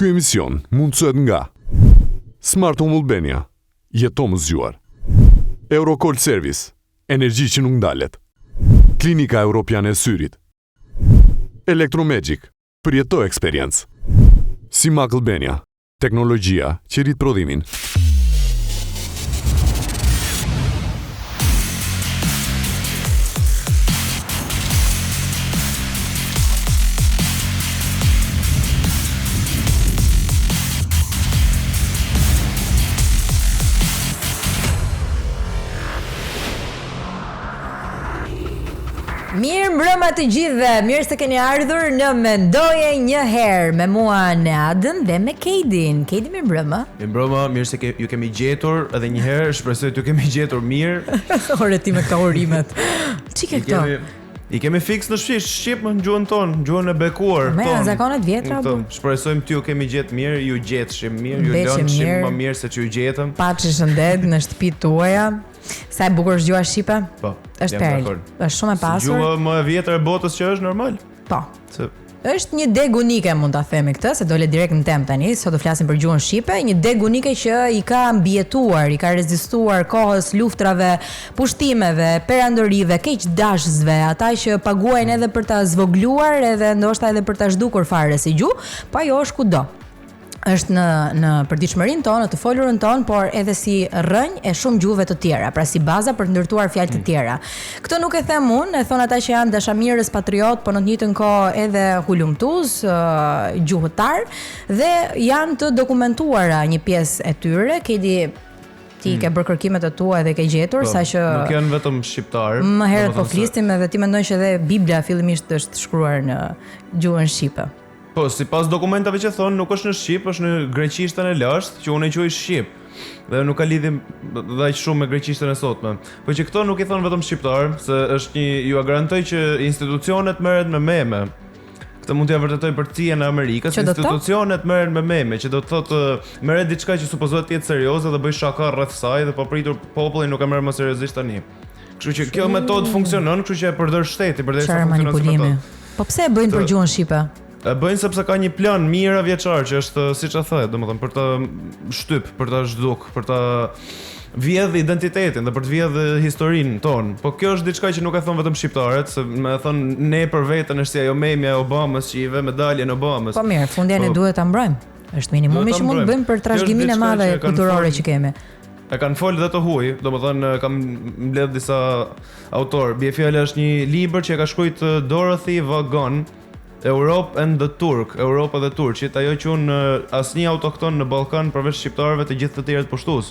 Ky emision mundësohet nga Smart Home Albania, jeto më zgjuar. Eurocold Service, energji që nuk ndalet. Klinika Europiane e Syrit. Electromagic, përjeto eksperiencë. Simak Albania, teknologjia që rrit prodhimin. Mirë mbrëma të gjithëve, mirë se keni ardhur në Mendoje një herë me mua Neadën dhe me Keidin. Keidi, mirë mbrëma. Mirë mbrëma, mirë se ju kemi gjetur edhe një herë, shpresoj t'ju kemi gjetur mirë. Ore ti me këta urimet. Çike këto? I kemi fix në Shqip në gjuhën tonë, gjuhën e bekuar. Me zakonet vjetra. Shpresojmë t'ju kemi gjetë mirë, ju gjetëshim mirë, ju lënëshim më mirë se që ju gjetëm. Paçi shëndet në shtëpitë tuaja. Sa e bukur është gjuha shqipe? Po. Është perlë. Është shumë e pasur. Gjuha më e vjetër e botës që është normal. Po. Është një deg unike, mund ta themi këtë, se dole direkt në temp tani, sot do flasim për gjuhën shqipe, një deg unike që i ka mbijetuar, i ka rezistuar kohës, luftrave, pushtimeve, perandorive, keqdashësve, ata që paguajnë edhe për ta zvogluar, edhe ndoshta edhe për ta zhdukur fare si gjuhë, pa jo është kudo. Është në përditshmërinë tonë, të folurën tonë, por edhe si rrënjë e shumë gjuhëve të tjera, pra si baza për të ndërtuar fjalë të tjera. Këtë nuk e them unë, e thon ata që janë dashamirës, patriot, por në të njëjtën kohë edhe hulumtuz, gjuhëtar dhe janë të dokumentuara një pjesë e tyre. Keidi, ti ke bërë kërkimet e tua dhe ke gjetur, saqë nuk janë vetëm shqiptar. Më herët po flisnim edhe ti mendon që edhe Bibla fillimisht është shkruar në gjuhën shqipe. Po, sipas dokumentave që thonë, nuk është në shqip, është në greqishtën e lashtë, që unë e quaj shqip. Dhe nuk ka lidhje aq shumë me greqishtën e sotme. Po që këto nuk i thonë vetëm shqiptar, se është ju garantoj që institucionet merren me meme. Këtë mund t'ja vërtetoj për CIA në Amerikës, institucionet merren me meme, që do të thotë merret diçka që supozohet të jetë serioze dhe bëj shaka rreth saj dhe po pritur popullin nuk e merr më seriozisht tani. Kështu që kjo metodë funksionon, kështu që e përdor shteti përderisa funksionon si metodë. Po pse e bëjnë për gjuhën shqipe? E bëjnë sepse ka një plan mira vjeçar që është siç e thotë, domethënë për të shtyp, për ta zhduk, për ta vjedh identitetin dhe për të vjedh historinë tonë. Po kjo është diçka që nuk e thon vetëm shqiptarët, se më thon ne për veten është si ajo memja e Obamas që i vë medaljen Obamas. Po mirë, fundjavën e duhet ta mbrojmë. Është minimumi që mund të bëjmë për trashëgiminë e madhe kulturore që kemi. E kanë folë dhe të huaj, domethënë kam mbledh disa autor. Bie fjala është një libër që e ka shkruar Dorothy Vaughan, Europe and the Turk, Europa dhe Turqit, ajo quhen asnjë autokton në Ballkan përveç shqiptarëve të gjithë të tjerët poshtues.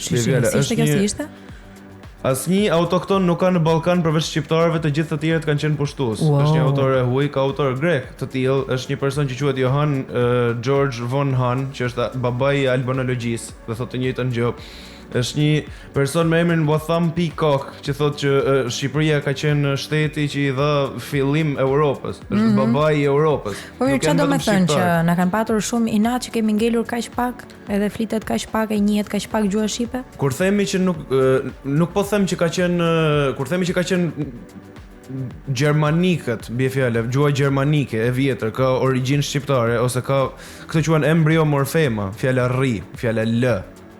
Ishte? Asnjë autokton nuk ka në Ballkan përveç shqiptarëve të gjithë të tjerët kanë qenë poshtues. Wow. Është një autor e huaj, ka autor grek të tillë, është një person që quhet Johan George von Hahn, që është babai i albanologjisë, dhe thotë të njëjtën gjë. Është një person me emrin Watham Peacock që thotë që Shqipëria ka qenë shteti që i dha fillim Europës. Është babai i Europës. Po mirë, çfarë do të thonë që na kanë patur shumë inat që kemi ngelur kaq pak, edhe flitet kaq pak, e njihet kaq pak gjuha shqipe? Kur themi që nuk po them që ka qenë, kur themi që ka qenë gjermanikët, bie fjalë, gjuha gjermanike e vjetër, ka origjinë shqiptare ose ka këtë quhen embryomorfema, fjala rri, fjala l.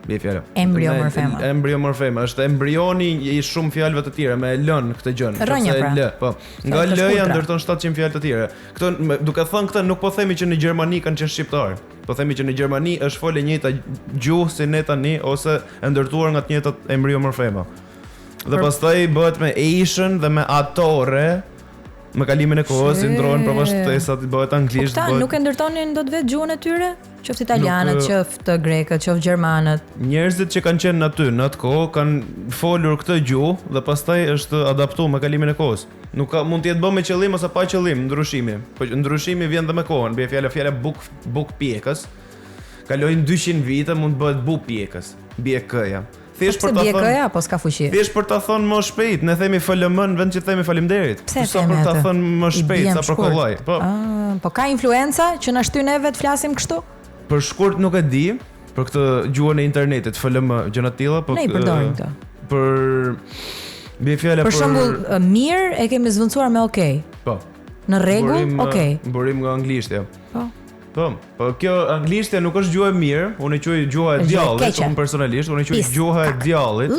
Bie fjala. Embryomorfema. Embryomorfema është embrioni i shumë fjalëve të tjera me lën këtë gjën, ose l, po. Nga l-ja ndërton 700 fjalë të tjera. Këtë duke thënë këtë nuk po themi që në Gjermani kanë qenë shqiptar. Po themi që në Gjermani është folë e njëjta gjuhë si ne tani ose e ndërtuar nga të njëjtat embryomorfema. Dhe pastaj bëhet me Asian dhe me atore. Me kalimin e kohës i ndrohen provashtesat, bëhet anglisht. Po nuk e ndërtonin dot vetë gjuhën e tyre? Qoftë italianët, qoftë grekët, qoftë gjermanët. Njerëzit që kanë qenë aty në atë kohë kanë folur këtë gjuhë dhe pastaj është adaptuar me kalimin e kohës. Nuk ka mund të jetë bërë me qëllim ose pa qëllim ndryshimi. Po ndryshimi vjen dhe me kohën. Bie fjala buk pjekës. Kalojnë 200 vite mund të bëhet buk pjekës. Bie k-ja. Thjesht për ta thënë apo s'ka fuqi. Thjesht për ta thënë më shpejt, ne themi FLM në vend që themi faleminderit. Sa për ta thënë më shpejt sa për kollaj. Po ka influenca që na shtyn neve të flasim kështu? Për shkurt nuk e di, për këtë gjuhën e internetit, FLM gjëra të tilla, po ne i përdorim këtë. Për bie fjala për shembull, mirë e kemi zvendosur me okay. Po. Në rregull, okay. Burim nga anglishtja. Po. Po kjo anglishtja nuk është gjuhë e mirë, unë e quaj gjuha e djallit, unë personalisht, unë e quaj gjuha e djallit.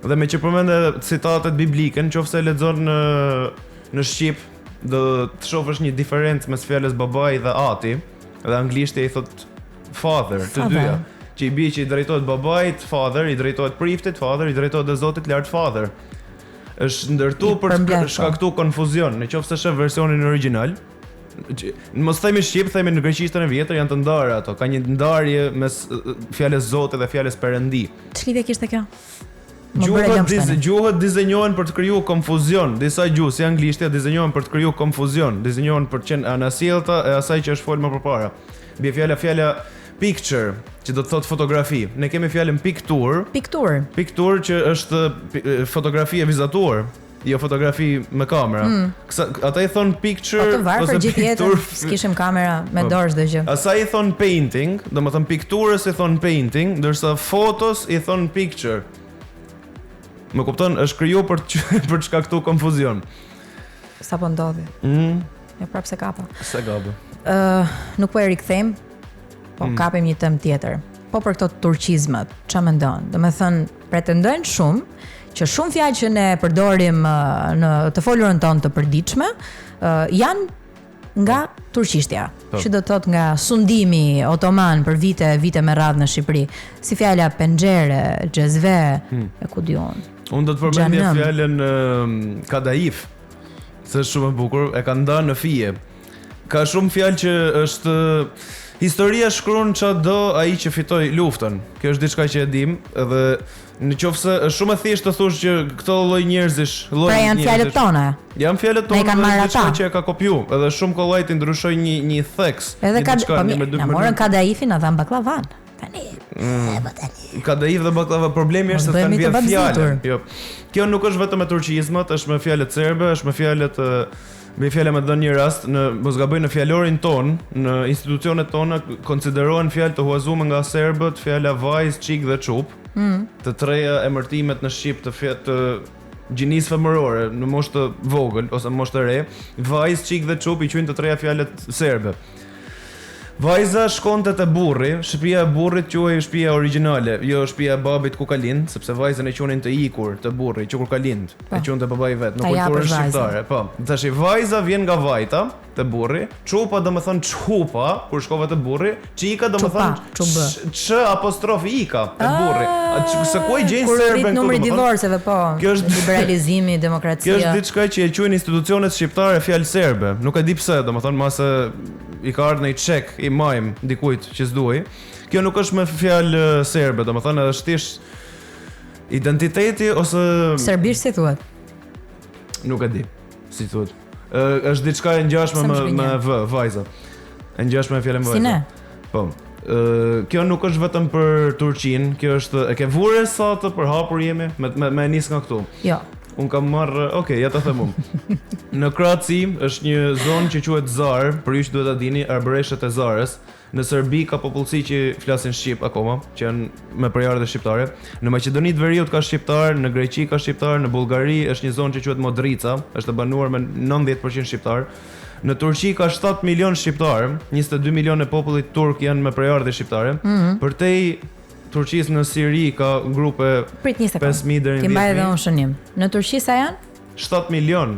Dhe me që përmende citatet biblike, nëse lexon në shqip, do të shohësh një diferencë mes fjalës babai dhe ati, dhe anglishtja i thot father, të dyja. Që i bie që i drejtohet babait, father, i drejtohet priftit, father, i drejtohet dhe Zotit lart, father. Është ndërtuar për të shkaktuar konfuzion, nëse shef versionin origjinal. Mos themi shqip, themi në greqishtën e vjetër janë të ndarë ato, ka një ndarje mes fjalës Zotit dhe fjalës Perëndi. Ç'lidhje kishte kjo? Gjuhët dizenjohen për të krijuar konfuzion. Disa gjuhë si anglishtja dizenjohen për të krijuar konfuzion, dizenjohen për të qenë anasjellta e asaj që është folur më përpara. Bie fjala picture, që do të thotë fotografi. Ne kemi fjalën piktur. Piktur që është fotografi e vizatuar, jo fotografi me kamera. Ata i thon picture ose picture. S'kishim kamera me dorë çdo gjë. Asaj i thon painting, domethënë pikturës i thon painting, ndërsa fotos i thon picture. Më kupton, është krijuar për të shkaktuar konfuzion. Sapo ndodhi. Ja prapë se kapa. Se gabë. Nuk po e rikthejmë. Po kapim një temë tjetër. Po për këto turqizmat, ç'a mendon? Domethënë, pretendojnë shumë që shumë fjalë që ne përdorim në të folurën tonë të përditshme, janë nga turqishtja, që do të thotë nga sundimi otoman për vite me radhë në Shqipëri, si fjala penxhere, xhezve, e ku diun. Unë do të përmendja fjalën kadaif, se është shumë e bukur, e ka ndarë në fije. Ka shumë fjalë që është historia shkruan çdo ai që fitoi luftën. Kjo është diçka që e dim, edhe nëse është shumë e thjeshtë të thosh që këto lloj njerëzish, pra janë fjalët tona. Janë fjalët tona, diçka që e ka kopju, edhe shumë kollaj ti ndryshoi një theks. Edhe na morën kadaifin, na dhan baklavan. Tani. Kadaif dhe baklava, problemi është se tani vjen fjalë. Jo. Kjo nuk është vetëm me turqizmat, është me fjalët serbe, është me fjalët me fjala me dhënë një rast mos gaboj në fjalorin ton, në institucionet tona konsiderohen fjalë të huazuar nga serbët, fjala vajzë, çik dhe çup. Të treja emërtimet në shqip të gjinisë femërore në moshë të vogël ose moshë të re, vajzë, çik dhe çup i quajnë të treja fjalët serbe. Vajza shkonte te burri, shtëpia e burrit quhej shtëpia origjinale, jo shtëpia e babit ku ka lind, sepse vajzën e quhenin të ikur të burrit, që kur ka lind, e quhente babai vet, në kulturën shqiptare. Po, tash vajza vjen nga vajta te burri, çupa domethën çupa, kur shkova te burri, çika domethën ç apostrof ika te burri. Se ku e gjejnë serbën këtu? Numri divorceve, po. Kjo është liberalizimi, demokracia. Kjo është diçka që e quajnë institucionet shqiptare fjalë serbe. Nuk e di pse, domethën mase i ka ardhur në çek i majm dikujt që s'duaj. Kjo nuk është me fjalë serbe, domethënë është thjesht identiteti ose serbisht si thuhet. Nuk e di si thuhet. Është diçka e ngjashme me vajza. E ngjashme me fjalën vajza. Si ne? Po. Kjo nuk është vetëm për Turqinë, kjo është e ke vurë sa të përhapur jemi me nis nga këtu. Jo. Un kam marrë, ja ta them unë. Në Kroaci është një zonë që quhet Zar, për ju që duhet ta dini, arbëreshët e Zarës. Në Serbi ka popullsi që flasin shqip akoma, që janë me përjardhje shqiptare. Në Maqedoni të Veriut ka shqiptar, në Greqi ka shqiptar, në Bullgari është një zonë që quhet Modrica, është e banuar me 90% shqiptar. Në Turqi ka 7 milion shqiptar, 22 milion e popullit turk janë me përjardhje shqiptare. Përtej Turqisë në Siri ka grupe 5.000 deri në 10.000. Ti mbaj edhe unë shënim. Në Turqi sa janë? 7 milion.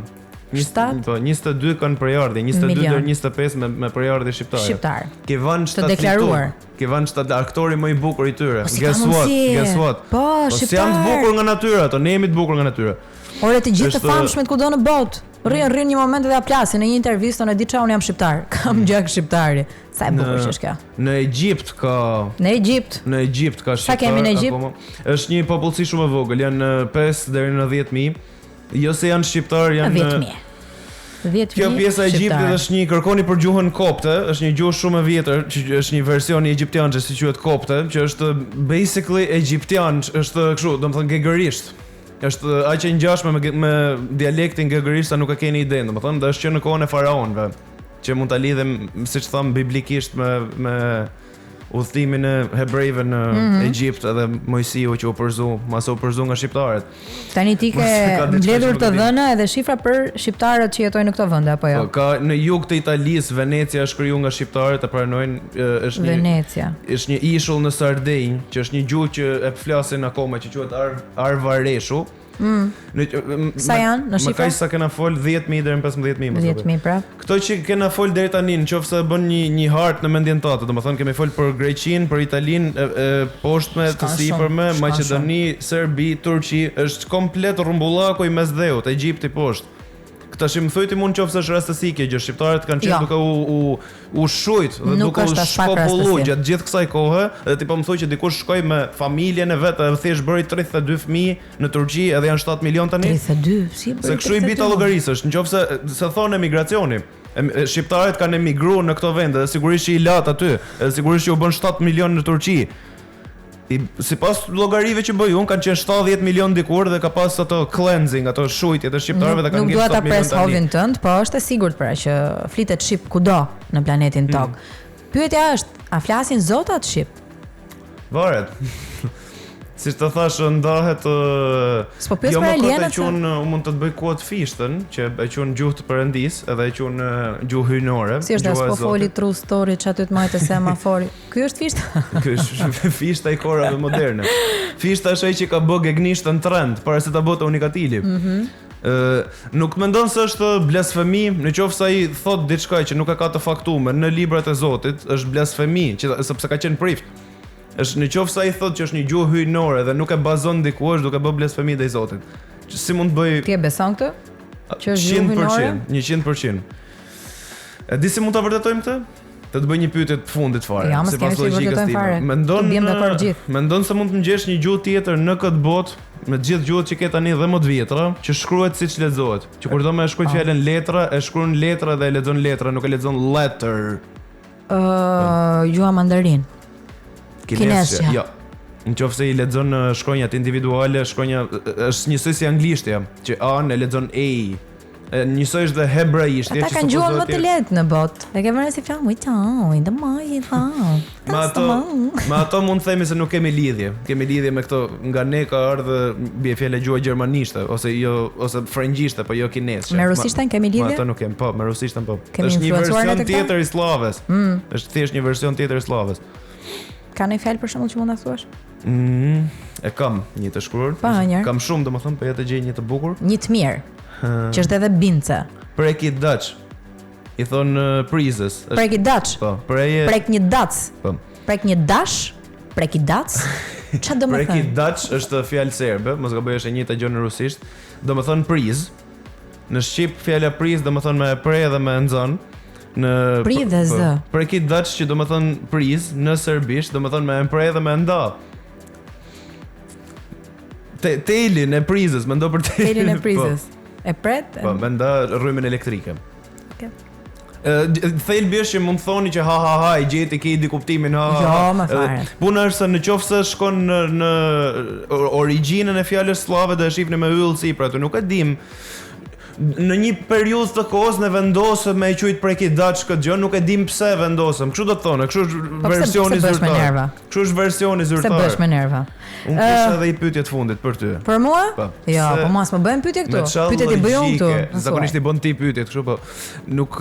22 kanë përjardhje, 22 deri 25 me përjardhje shqiptare. Ke vënë shtat deklaruar. Ke vënë shtat aktori më i bukur i tyre. Guess what? Po, shqiptar. Janë të bukur nga natyra, ato ne jemi të bukur nga natyra. Ore të gjithë të famshmet kudo në botë. Rrin një moment dhe aplasin në një intervistë, në di çau unë jam shqiptar. Kam gjak shqiptari. Sa e bukur që është kjo. Në Egjipt ka. Në Egjipt ka shqiptar. Sa kemi në Egjipt? Është një popullsi shumë e vogël, janë 5 deri në 10.000. Jo se janë shqiptar, janë 10.000. Kjo pjesa e Egjiptit është një kërkoni për gjuhën kopte, është një gjuhë shumë e vjetër, që është një version i egjiptian që si quhet kopte, që është basically egjiptian, është kështu, domethënë gegërisht. Është aq e ngjashme me dialektin gegërisht sa nuk e keni ide, domethënë, dhe është që në kohën e faraonëve, që mund ta lidhem siç tham biblikisht me udhëtimin e hebrejve në Egjipt edhe Mojsiu që u përzu, mas u përzu nga shqiptarët. Tani ti ke mbledhur të dhëna edhe shifra për shqiptarët që jetojnë në këto vende apo jo? Ka në jug të Italisë, Venecia është krijuar nga shqiptarët, e pranojnë, është Venecia. Është një ishull në Sardenjë, që është një gjuhë që e flasin akoma, që quhet arvareshu. Sa janë në Më shifra? kaq sa kena fol 10.000 deri në 15.000. 10.000 pra. Këto që kena fol deri tani, nëse bën një hartë në mendjen tënde, domethënë kemi fol për Greqinë, për Italinë, poshtme, të sipërme, Maqedoni, Serbi, Turqi, është komplet rrumbullaku i mesdheut, Egjipti poshtë. Tash më thuaj ti mund nëse është rastësi kjo gjë, shqiptarët kanë qenë duke u shujt dhe duke u shpopulluar gjatë gjithë kësaj kohe, dhe ti po më thuaj që dikush shkoi me familjen e vet, edhe thjesht bëri 32 fëmijë në Turqi, edhe janë 7 milion tani. 32, si bëri? Se kështu i bita llogarisësh, nëse se thonë emigracioni. Shqiptarët kanë emigruar në këto vende, dhe sigurisht që i lat aty, edhe sigurisht që u bën 7 milion në Turqi. Sipas llogarive që bëj unë, kanë qenë 70 milion dikur dhe ka pas ato cleansing, ato shujtje të shqiptarëve dhe kanë ngjitur 7 milion tani. Nuk dua ta pres hovin tënd, po është e sigurt pra që flitet shqip kudo në planetin Tokë. Pyetja është, a flasin zotat shqip? Varet. Siç të thash, ndahet S'po pyes për alienat. Unë mund të të bëj kuat fishtën, që e quhen gjuhë të Perëndis, edhe e quhen gjuhë hyjnore. Si është s'po foli true story çaty të majtë semafori. Ky është fishta? Ky është fishta i korave moderne. Fishta është ai që ka bë gegnishtën trend para se ta bëte Unikatili. Nuk mendon se është blasfemi, nëse ai thot diçka që nuk e ka të faktuar në librat e Zotit, është blasfemi, sepse ka qenë prift. Është nëse ai thotë që është një gjuhë hyjnore dhe nuk e bazon diku, është duke bërë blasfemi ndaj Zotit. Si mund të bëj? Ti e beson këtë? Që është gjuhë hyjnore? 100%. E di si mund ta vërtetojmë këtë? Të bëj një pyetje të fundit fare, sipas logjikës time. Mendon se mund të ngjesh një gjuhë tjetër në këtë botë, me të gjithë gjuhët që ke tani dhe më të vjetra, që shkruhet siç lexohet. Që kur do më shkruaj fjalën letra, e shkruan letra dhe e lexon letra, nuk e lexon letter. Gjuha mandarin. Kinesja. Jo. Nëse i lexon shkronjat individuale, shkronja është njësoj si anglishtja, që A-n e lexon A. Njësoj është dhe hebraishtja, që ata kanë gjuhën më të lehtë në botë. E ke vënë si fjalë Me ato mund të themi se nuk kemi lidhje. Kemi lidhje me këto, nga ne ka ardhur bie fjala gjuha gjermanishte ose frëngjishte, po jo kinesisht. Me rusishtën kemi lidhje? Me ato nuk kemi, po, me rusishtën po. Është një version tjetër i sllaves. Është thjesht një version tjetër i sllaves. Ka një fjalë për shembull që mund ta thuash? E kam një të shkruar. Kam shumë, domethënë, po ja të gjej një të bukur. Një të mirë. Që është edhe bince. Prek i Dutch. I thon prizes. Prek i Dutch. Po, prek një dac. Po. Prek një dash, prek i dac. Çfarë do të thonë? Prek i Dutch është fjalë serbe, mos gaboj është e njëjta gjë në rusisht. Do të thon priz. Në shqip fjala priz do të thon me pre dhe me nxon. Në pri dhe z. Prek i Dutch që do të thon priz në serbisht do të thon me pre dhe me nda. Telin e prizës, mendo për telin e prizës. E pret? Po, menda rrymën elektrike. Okej. Thelbi është që mund të thoni që ha i gjeti ke di kuptimin ha. Jo, më fare. Puna është se nëse shkon në origjinën e fjalës slave do e shihni me yll si, pra atë nuk e dim. Në një periudhë të kohës ne vendosëm me e quajt prek i Dutch këtë gjë, nuk e dim pse vendosëm. Kështu do të thonë, kështu është versioni zyrtar. Kështu është versioni zyrtar. Se bësh me nerva. Unë kisha edhe një pyetje të fundit për ty. Për mua? Jo, po mos më bëjmë pyetje këtu. Pyetjet i bëj unë këtu. Zakonisht i bën ti pyetjet, kështu po. Nuk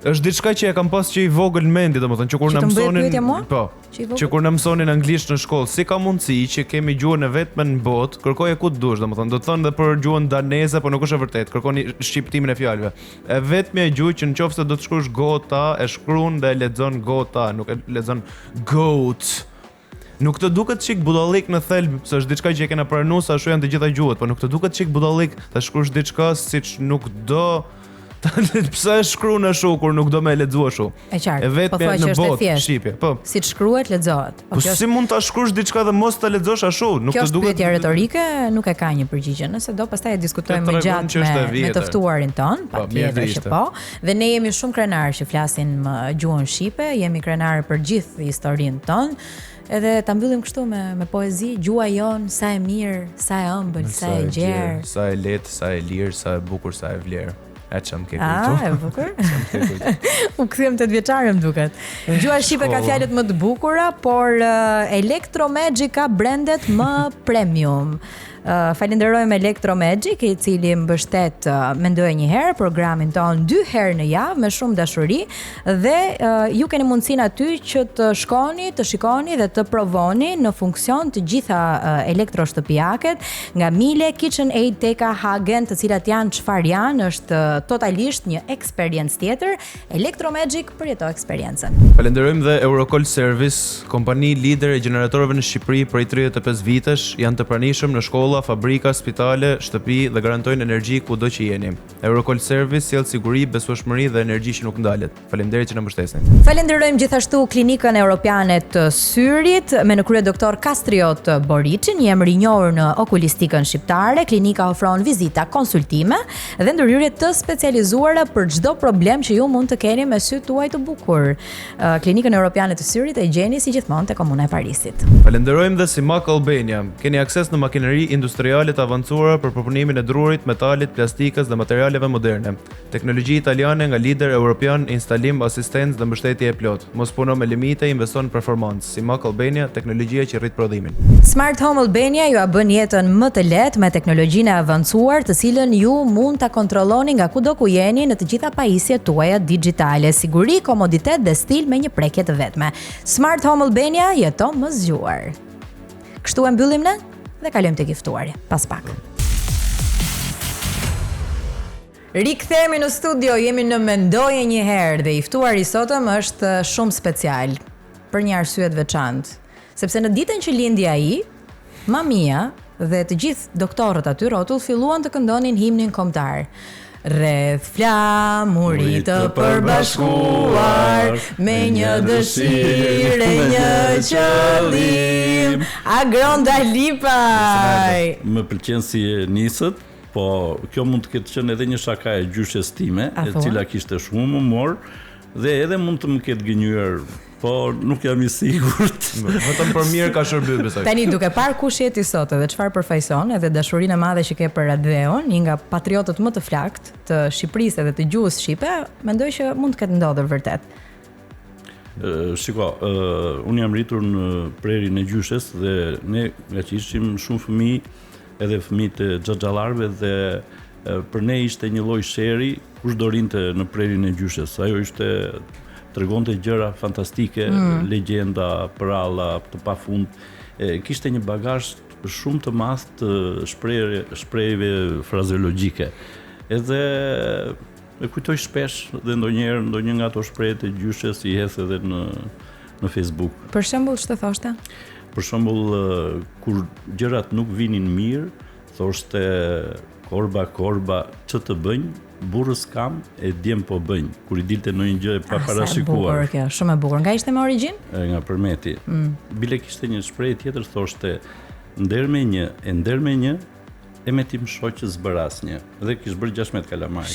është diçka që e kam pas që i vogël mendi, domethënë që kur na mësonin, po. Që kur na mësonin anglisht në shkollë, si ka mundësi që kemi gjuhën e vetme në botë, kërkoje ku të dush, domethënë do të thonë edhe për gjuhën daneze, po nuk është e vërtetë. Kërkoni shqiptimin e fjalëve. E vetmja gjuhë që nëse do të shkruash gota, e shkruan dhe e lexon gota, nuk e lexon goat. Nuk të duket çik budallik në thelb, se është diçka që e kena pranuar sa ashtu janë të gjitha gjuhët, po nuk të duket çik budallik ta shkruash diçka siç nuk do. Pse e shkruan ashtu kur nuk do më lexuar ashtu? E qartë. E vetmja në botë shqipje, po. Siç shkruhet, lexohet. Po si mund ta shkruash diçka dhe mos ta lexosh ashtu? Nuk të duket. Kjo pyetje retorike nuk e ka një përgjigje. Nëse do, pastaj e diskutojmë më gjatë me të ftuarin ton, patjetër që po. Dhe ne jemi shumë krenarë që flasin gjuhën shqipe, jemi krenarë për gjithë historinë ton. Edhe ta mbyllim kështu me poezi, gjuha jon sa e mirë, sa e ëmbël, sa e gjerë, sa e lehtë, sa e lirë, sa e bukur, sa e vlerë. E çam ke E bukur. U kthem 8 vjeçare më duket. Gjuha shqipe ka fjalët më të bukura, por Electromagic ka brandet më premium. Falenderojmë Electromagic, i cili mbështet mendoj një herë programin ton 2 herë në javë me shumë dashuri dhe ju keni mundësinë aty që të shkoni, të shikoni dhe të provoni në funksion të gjitha elektroshtëpiaket nga Miele, KitchenAid, Teka, Hagen, të cilat janë çfarë janë, është totalisht një eksperiencë tjetër. Electromagic përjeto eksperiencën. Falenderojmë dhe Eurocall Service, kompani lider e gjeneratorëve në Shqipëri prej 35 vitesh, janë të pranishëm në shkolla, fabrika, spitale, shtëpi dhe garantojnë energji kudo që jeni. Eurocall Service sjell siguri, besueshmëri dhe energji që nuk ndalet. Faleminderit që na mbështesni. Falenderojmë gjithashtu Klinikën Europiane të Syrit me në krye doktor Kastriot Boriçi, një emër i njohur në okulistikën shqiptare. Klinika ofron vizita, konsultime dhe ndërhyrje të specializuara për çdo problem që ju mund të keni me sytë tuaj të bukur. Klinikën Europiane të Syrit e gjeni si gjithmonë te Komuna e Parisit. Falenderojmë dhe Simak Albania. Keni akses në makineri industriale të avancuara për përpunimin e drurit, metalit, plastikës dhe materialeve moderne. Teknologji italiane nga lider europian, instalim, asistencë dhe mbështetje e plot. Mos puno me limite, investon në performancë. Simak Albania, teknologjia që rrit prodhimin. Smart Home Albania ju a bën jetën më të lehtë me teknologjinë e avancuar, të cilën ju mund ta kontrolloni nga kudo ku jeni në të gjitha pajisjet tuaja digjitale. Siguri, komoditet dhe stil me një prekje të vetme. Smart Home Albania, jeto më zgjuar. Kështu e mbyllim ne dhe kalojmë tek i ftuari pas pak. Rikthehemi në studio, jemi në Mendoje një herë dhe i ftuari sotëm është shumë special për një arsye të veçantë, sepse në ditën që lindi ai, mamia dhe të gjithë doktorët aty rrotull filluan të këndonin himnin kombëtar. Rreth flamurit të përbashkuar me një dëshirë e një qëllim. Agronda Lipaj. Më pëlqen si nisët, po kjo mund të ketë qenë edhe një shaka e gjyshes time, e cila kishte shumë humor dhe edhe mund të më ketë gënjur, po nuk jam i sigurt. Vetëm për mirë ka shërbyer besoj. Tani duke parë kush je ti sot dhe çfarë përfaqëson edhe dashurinë e madhe që ke për Radheon, një nga patriotët më të flakt të Shqipërisë dhe të gjuhës shqipe, mendoj që mund të ketë ndodhur vërtet. Shiko, unë jam rritur në prerin e gjyshes dhe ne nga që ishim shumë fëmijë, edhe fëmijë të xhaxhallarëve dhe për ne ishte një lloj sheri kush do rinte në prerin e gjyshes. Ajo ishte tregonte gjëra fantastike, legjenda, pralla të pafund. Kishte një bagazh shumë të madh të shprehjeve frazeologjike. Edhe e kujtoj shpesh dhe ndonjëherë nga ato shprehje të gjyshes i hedh edhe në Facebook. Për shembull, ç'të thoshte? Për shembull, kur gjërat nuk vinin mirë, thoshte korba, ç'të të bëjnë? Burrës kam e djem po bëjnë, kur i dilte në një gjë e paparashikuar. Kjo, shumë e bukur. Nga ishte me origjinë? Nga Përmeti. Bile kishte një shprehje tjetër, thoshte nder me një e me tim shoqë zbëras një. Dhe kishte bërë 16 kalamaj.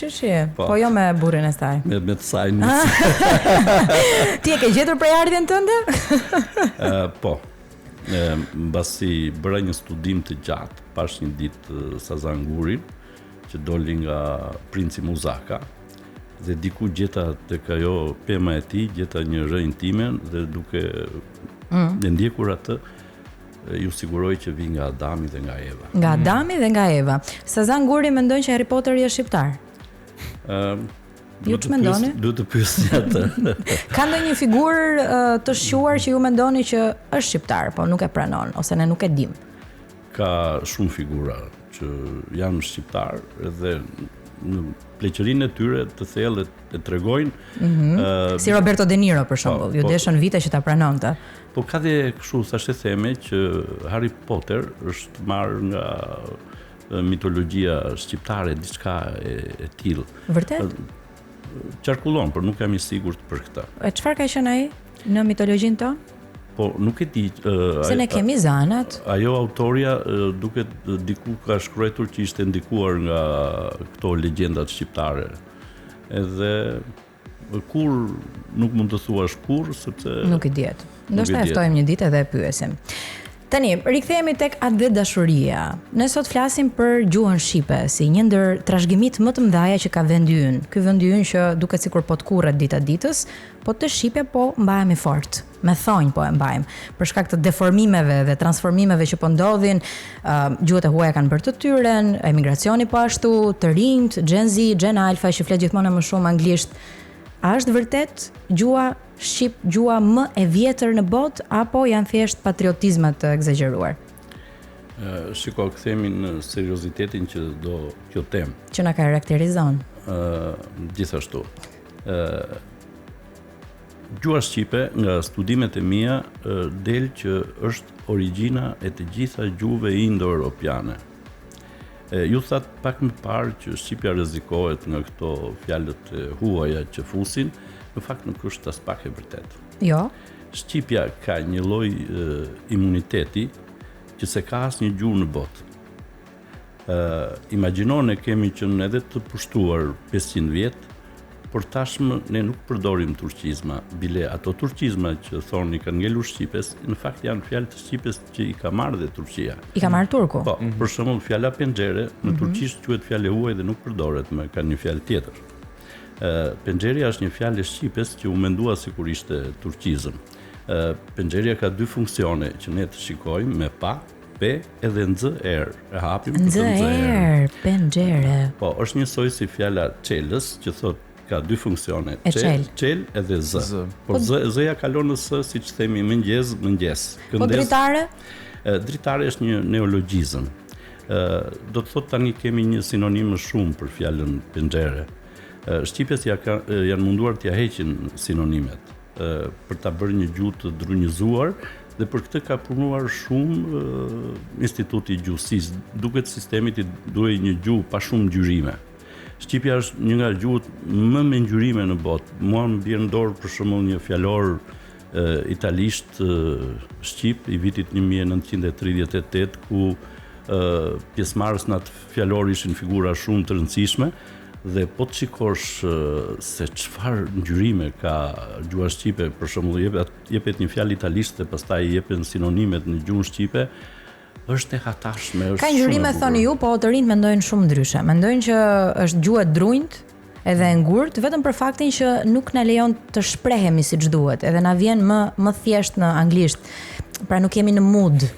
Po jo me burrin e saj. Me të saj. Ti e ke gjetur prej ardhjen tënde? Po. Mbasi bëra një studim të gjatë, pash një ditë Sazan Gurin, që doli nga Princi Muzaka dhe diku gjeta tek ajo pema e tij, gjeta një rrënjë time dhe duke e ndjekur atë ju siguroj që vi nga Adami dhe nga Eva. Nga Adami dhe nga Eva. Sazan Guri mendon që Harry Potteri është shqiptar. Ju ç'mendoni? Duhet të pyesni atë. Ka ndonjë figurë të shquar që ju mendoni që është shqiptar, po nuk e pranon ose ne nuk e dim? Ka shumë figura që janë shqiptar dhe në pleqërinë e tyre të thellë e tregojnë. Si Roberto De Niro për shembull, ju deshën vite që ta pranonte. Po ka dhe kështu thashë theme që Harry Potter është marrë nga mitologjia shqiptare, diçka e tillë. Vërtet? Qarkullon, por nuk jam i sigurt për këtë. E çfarë ka qenë ai në mitologjinë tonë? Po nuk e di. Se ne kemi zanat. Ajo autoria duket diku ka shkruar që ishte ndikuar nga këto legjendat shqiptare. Edhe kur nuk mund të thuash kur sepse nuk i diet. Ndoshta e ftojmë një ditë edhe e pyesim. Tani, rikthehemi tek atë dhe dashuria. Ne sot flasim për gjuhën shqipe, si një ndër trashëgimit më të mëdha që ka vendi ynë. Ky vendi ynë që duket sikur po të kurret dita ditës, po të shqipe po mbahemi fort. Me thonjë po e mbajmë. Për shkak të deformimeve dhe transformimeve që po ndodhin, gjuhët e huaja kanë bërë të tyren, emigracioni po ashtu, të rinjt, Gen Z, Gen Alpha që flet gjithmonë më shumë anglisht. A është vërtet gjuha shqip gjuha më e vjetër në botë apo janë thjesht patriotizma të egzageruar? Shiko, kthehemi në seriozitetin që do kjo temë. Që na karakterizon. Gjithashtu. Gjuha shqipe nga studimet e mia del që është origjina e të gjitha gjuhëve indo-europiane. Ju thatë pak më parë që Shqipja rrezikohet nga këto fjalët e huaja që fusin, në fakt nuk është as pak e vërtet. Jo. Shqipja ka një lloj imuniteti që se ka asnjë gjuhë në botë. Imagjino ne kemi qenë edhe të pushtuar 500 vjet, por tashmë ne nuk përdorim turqizma, bile ato turqizma që thoni kanë ngelur shqipes, në fakt janë fjalë të shqipes që i ka marrë dhe Turqia. I ka marrë turku. Po, për shembull fjala penxhere në turqisht quhet fjalë huaj dhe nuk përdoret më ka një fjalë tjetër. Penxheria është një fjalë e shqipes që u mendua sikur ishte turqizëm. Penxheria ka dy funksione që ne të shikojmë me pa, pe edhe nxë e hapim për të nxë. Penxhere. Po, është njësoj si fjala çelës që thotë ka dy funksione, çel edhe z. Po z-ja kalon në s, siç themi mëngjes. Po dritare? Dritare është një neologjizëm. Do të thotë tani kemi një sinonim më shumë për fjalën penxhere. Shqipes janë munduar t'ia heqin sinonimet për ta bërë një gjuhë të drunjëzuar dhe për këtë ka punuar shumë Instituti i Gjuhësisë, duket sistemi të duhej një gjuhë pa shumë ngjyrime. Shqipja është një nga gjuhët më me ngjyrime në botë. Mua më bie në dorë për shembull një fjalor italisht shqip i vitit 1938 ku pjesëmarrës në atë fjalor ishin figura shumë të rëndësishme dhe po të shikosh se çfarë ngjyrime ka gjuha shqipe, për shembull jepet një fjalë italisht dhe pastaj jepen sinonimet në gjuhën shqipe, është e hatashme, është. Ka ngjyrime thoni ju, po të rinjt mendojnë shumë ndryshe. Mendojnë që është gjuhë e drunjt edhe e ngurt vetëm për faktin që nuk na lejon të shprehemi siç duhet, edhe na vjen më thjesht në anglisht. Pra nuk jemi në mood.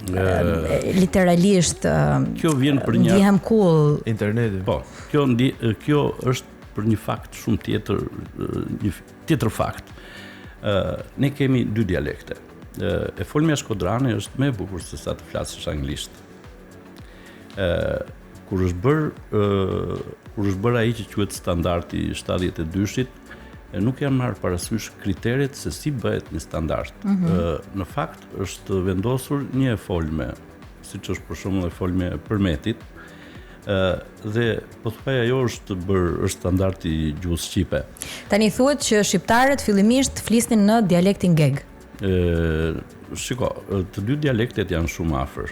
Literalisht kjo vjen për një ndihem cool interneti. Po, kjo është për një fakt shumë tjetër, një tjetër fakt. Ne kemi dy dialekte. E folmja shkodrane është më e bukur se sa të flasësh anglisht. Kur është bërë ai që quhet standardi 72-shit, nuk janë marrë parasysh kriteret se si bëhet një standard. Në fakt është vendosur një e folme, siç është për shembull e folme e përmetit, dhe po thuaj ajo është standardi i gjuhës shqipe. Tani thuhet që shqiptarët fillimisht flisnin në dialektin geg. Shiko, të dy dialektet janë shumë afër.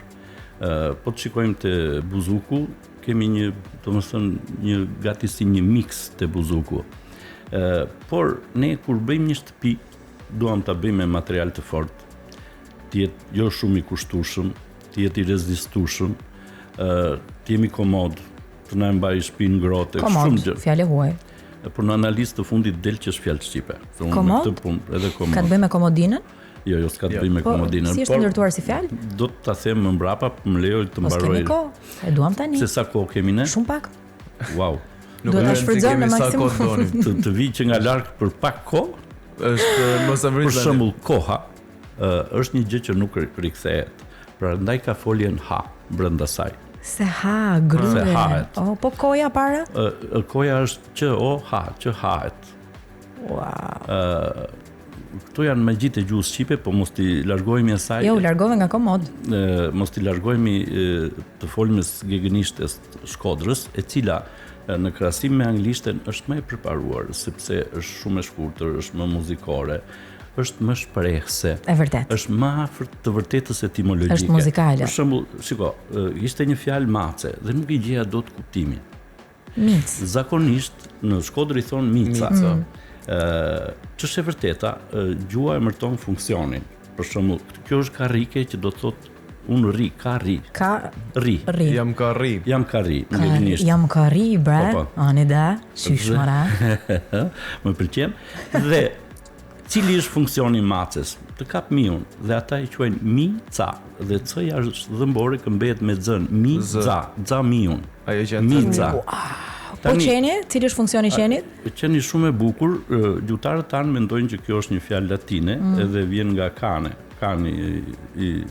Po të shikojmë te buzuku, kemi një gati si një mix te buzuku. Por ne kur bëjmë një shtëpi, duam ta bëjmë me material të fortë, të jetë jo shumë i kushtueshëm, të jetë i rezistueshëm, të jemi komod, të na mbajë shtëpinë ngrohtë, shumë gjë. Fjalë huaj. Por në analizë të fundit del që është fjalë shqipe. Komod? Edhe komod. Ka të bëjë me komodinën? Jo, s'ka të bëjë me komodinën. Si është ndërtuar si fjalë? Do të ta them më mbrapa, më lejoj të mbaroj. Kemi kohë, e duam tani. Se sa kohë kemi ne? Shumë pak. Wow. Nuk do ta shfrytëzojmë në maksimum. Të vi që nga larg për pak kohë, është mos e vrit. Për shembull, koha është një gjë që nuk rikthehet. Prandaj ka foljen ha brenda saj. Se ha, grye. Oh, po koja para? Koja është që që hahet. Wow. Këto janë magjitë e gjuhës shqipe, po mos t'i largohemi asaj. Jo, largove nga komod. Mos t'i largohemi të folmes gegënishtes Shkodrës, e cila në krahasim me anglishten është më e përparuar, sepse është shumë e shkurtër, është më muzikore, është më shprehse. E vërtet. Është më afër të vërtetës etimologjike. Është muzikale. Për shembull, shiko, ishte një fjalë mace dhe nuk i gjeja dot kuptimin. Mic. Zakonisht në Shkodër i thon mica. Ç'është e vërteta, gjuha e mërton funksionin. Për shembull, kjo është karrike që do të thotë unë ri, ka ri. Ri. Jam ka rri. Jam ka ri, në gjermanisht. Jam ka ri, bre. Po. Ani da, qysh mara. Më pëlqen. Dhe cili është funksioni i maces? Të kap miun dhe ata i quajnë mi ca dhe c-ja është dhëmbore që mbehet me z-n. Mi za miun. Ajo që Mi ca. Po qeni, cili është funksioni i qenit? Qeni shumë e bukur, gjutarët tanë mendojnë që kjo është një fjalë latine edhe vjen nga kani i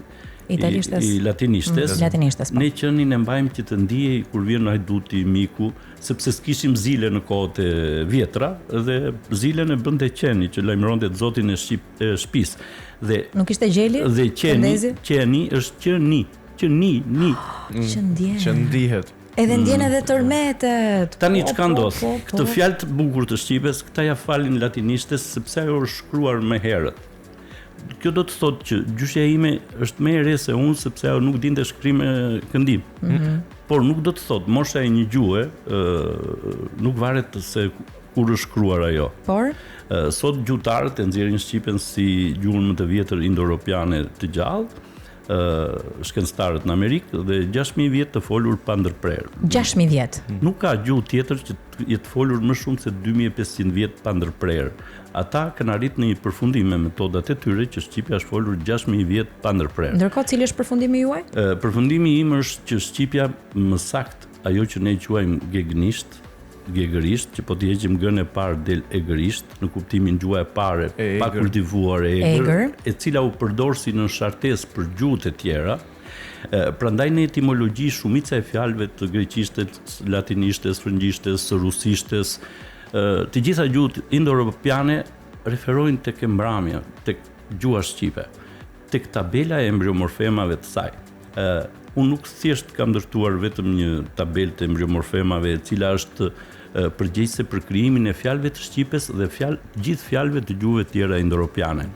latinishtes. Latinishtes, po. Ne qenin e mbajmë që të ndihej kur vjen hajduti, miku, sepse s'kishim zile në kohët e vjetra dhe zilen e bënte qeni që lajmëronte zotin e shtëpisë. Dhe nuk ishte gjeli? Dhe qeni është ni. Që ndihet. Edhe ndjen edhe tërmetet. Tani çka ndodh? Këtë fjalë të bukur të shqipes, këta ja falin latinishtes sepse ajo është shkruar më herët. Kjo do të thotë që gjyshja ime është më e re se unë sepse ajo nuk dinte shkrime këndim. Por nuk do të thotë mosha e një gjuhe nuk varet se kur është shkruar ajo. Por sot gjutarët e nxjerrin shqipen si gjuhën më të vjetër indo-europiane të gjallë, shkencëtarët në Amerikë dhe 6000 vjet të folur pa ndërprerje. 6000 vjet. Nuk ka gjuhë tjetër që të jetë folur më shumë se 2500 vjet pa ndërprerje. Ata kanë arritur në një përfundim me metodat e tyre që shqipja është folur 6000 vjet pa ndërprerje. Ndërkohë, cili është përfundimi juaj? Përfundimi im është që shqipja më saktë ajo që ne quajmë gegërisht, që po t'i heqim gën e parë del egërisht, në kuptimin gjuha e parë pa kultivuar egër, e cila u përdor si në shartesë për gjuhët e tjera. Prandaj në etimologji shumica e fjalëve të greqishtes, latinishtes, frëngjishtes, rusishtes, të gjitha gjuhët indo-europiane referojnë tek mbrëmja, tek gjuha shqipe, tek tabela e embryomorfemave të saj. Unë nuk thjesht kam ndërtuar vetëm një tabelë të embryomorfemave e cila është përgjegjëse për krijimin e fjalëve të shqipes dhe gjithë fjalëve të gjuhëve tjera indo-europiane.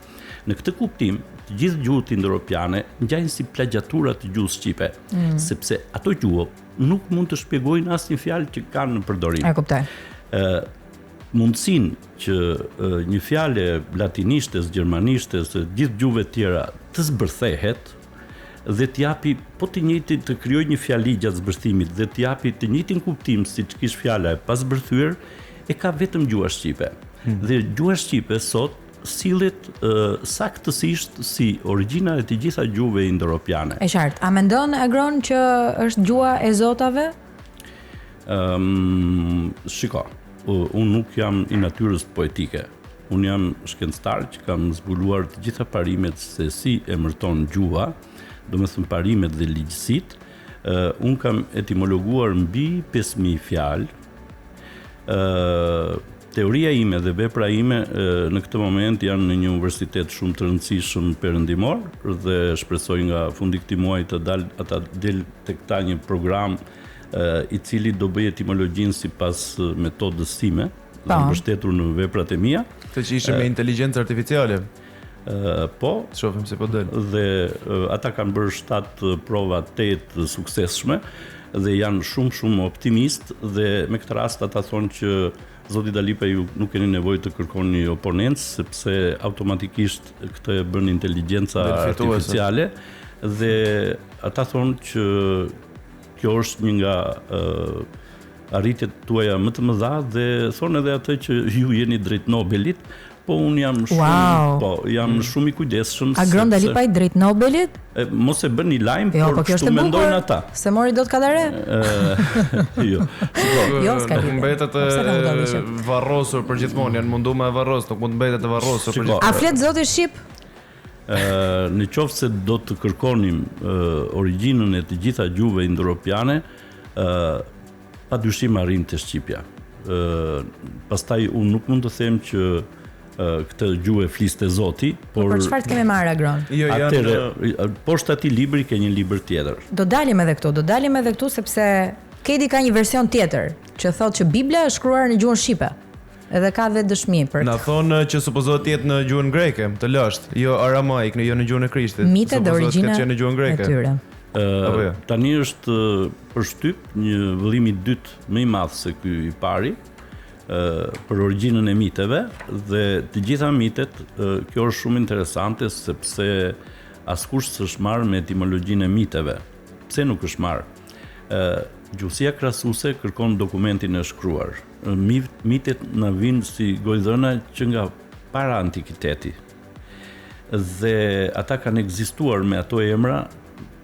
Në këtë kuptim, të gjithë gjuhët indo-europiane ngjajnë si plagjatura të gjuhës shqipe, sepse ato gjuhë nuk mund të shpjegojnë asnjë fjalë që kanë në përdorim. E kuptoj. Mundësinë që një fjalë latinishtes, gjermanishtes, gjithë gjuhëve tjera të zbërthehet dhe t'japi po të njëjtin të krijojë një fjali gjatë zbërthimit dhe t'japi të njëjtin kuptim siç kish fjala e pazbërthyer, e ka vetëm gjuha shqipe. Dhe gjuha shqipe sot sillet saktësisht si origjina e të gjitha gjuhëve indo-europiane. E qartë. A mendon Agron që është gjuha e zotave? Shiko, unë nuk jam i natyrës poetike. Unë jam shkencëtar që kam zbuluar të gjitha parimet se si emërton gjuha, do me thënë parimet dhe ligjësitë. Unë kam etimologuar mbi 5000 fjalë. Teoria ime dhe vepra ime në këtë moment janë në një universitet shumë të rëndësishëm perëndimor dhe shpresoj nga fundi këtij muaji të del tek ta një program i cili do bëj etimologjinë sipas metodës time, mbështetur në veprat e mia. Të që ishte me inteligjencë artificiale. Po, shohim se po del. Dhe ata kanë bërë 7 prova 8 suksesshme dhe janë shumë optimist dhe me këtë rast ata thonë që zoti Dalipa ju nuk keni nevojë të kërkoni oponent sepse automatikisht këtë e bën inteligjenca artificiale dhe ata thonë që kjo është një nga arritjet tuaja më të mëdha dhe thonë edhe atë që ju jeni drejt Nobelit. Po unë jam shumë shumë i kujdesshëm. Agron Dalipa i drejt Nobelit? Mos e bën një lajm, por kështu mendojnë ata. Se mori dot kadare? Jo. Jo, s'ka lidhje. Mbetet e varrosur përgjithmonë, janë munduar me varros, nuk mund të mbetet e varrosur përgjithmonë. A flet zoti shqip? Në qoftë se do të kërkonim origjinën e të gjitha gjuhëve indo-europiane, padyshim arrim te shqipja. Pastaj unë nuk mund të them që këtë gjuhë fliste zoti, por për çfarë kemi marrë Agron? Jo, atëre poshtë atij libri ka një libër tjetër. Do dalim edhe këtu sepse Kedi ka një version tjetër që thotë që Bibla është shkruar në gjuhën shqipe. Edhe ka vetë dëshmi për këtë. Na thonë që supozohet të jetë në gjuhën greke, të lashtë, jo aramaik, jo në gjuhën e Krishtit. Mitet dhe origjina në gjuhën greke. E tyre. Tani është për shtyp një vëllim i dytë më i madh se ky i pari. për origjinën e miteve dhe të gjitha mitet, kjo është shumë interesante sepse askush s'është marrë me etimologjinë e miteve. Pse nuk është marrë? Gjuhësia krahasuese kërkon dokumentin e shkruar. Mitet na vinë si gojdhëna që nga para antikiteti. Dhe ata kanë ekzistuar me ato emra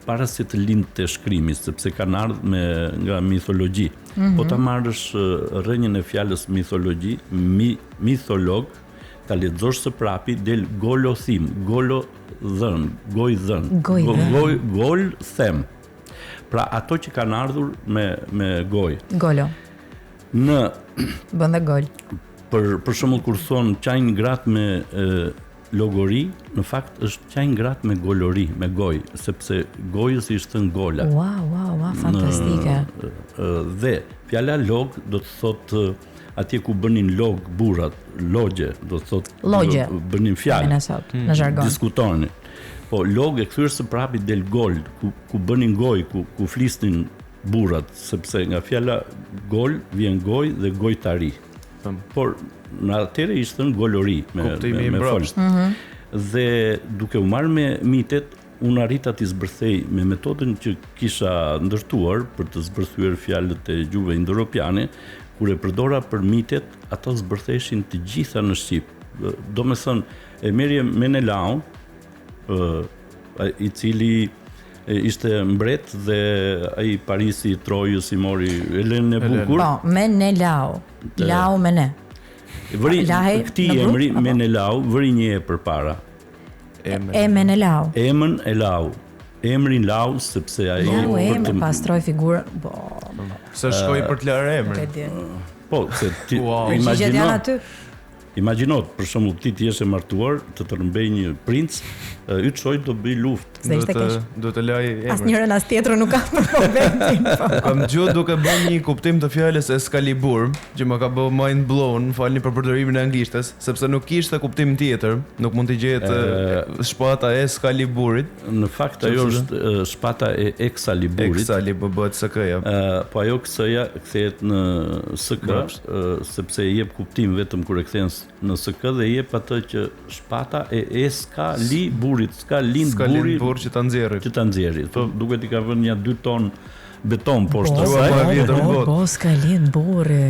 para se të lindte shkrimi, sepse kanë ardhur nga mitologji. Po ta marrësh rrënjën e fjalës mitologji, mitolog, ta lexosh së prapi del golothim, golodhën, gojdhën, golthem. Pra ato që kanë ardhur me gojë. Golo. Në Bën dhe gol. për shembull kur thon qajnë gratë me logori, në fakt është qajnë gratë me golori, me gojë, sepse gojës i është thënë gola. Wow, fantastike. Dhe fjala log do të thotë atje ku bënin log burrat, logje, do të thotë Logje. bënin fjalë. Në jargon. Diskutonin. Po log e kthyer së prapi del gol, ku bënin gojë, ku flisnin burrat, sepse nga fjala gol vjen gojë dhe gojtari. Por në atëre ishte thënë golori me folst. Dhe duke u marrë me mitet, unë arrita t'i zbërthej me metodën që kisha ndërtuar për të zbërthyer fjalët e gjuhëve indoeuropiane, kur e përdora për mitet, ato zbërtheshin të gjitha në shqip. Do me thënë, e merje Menelaun, i cili ishte mbret dhe ai Parisi i Trojës i mori Helen e bukur. Po, Menelau. Lau me ne. Këti emri Menelau vëri një e përpara. E Menelau. Emën e Lau. Emrin Lau sepse ai Lau emri pastroi figurën. Po. Se shkoi për të larë emrin. Po, se ti imagjino, për shembull ti jesh e martuar, të rëmbej një princ, yt shoj do bëj luftë. Do të laj emrin. Asnjërin as tjetrën nuk ka problemin. Kam dëgjuar duke bën një kuptim të fjalës Excalibur, që më ka bë mind blown, falni për përdorimin e anglishtes, sepse nuk kishte kuptim tjetër, nuk mund të gjehet shpata e Excaliburit. Në fakt ajo është shpata e Excaliburit. Excalibur bëhet SK-ja. Po ajo KS-ja kthehet në SK, sepse i jep kuptim vetëm kur e kthen në SK dhe jep atë që shpata e Excaliburit, ska lind burr që ta nxjerrë. Që ta nxjerrë. Po duket i ka vënë ja 2 ton beton poshtë asaj. Po, ska lind burri.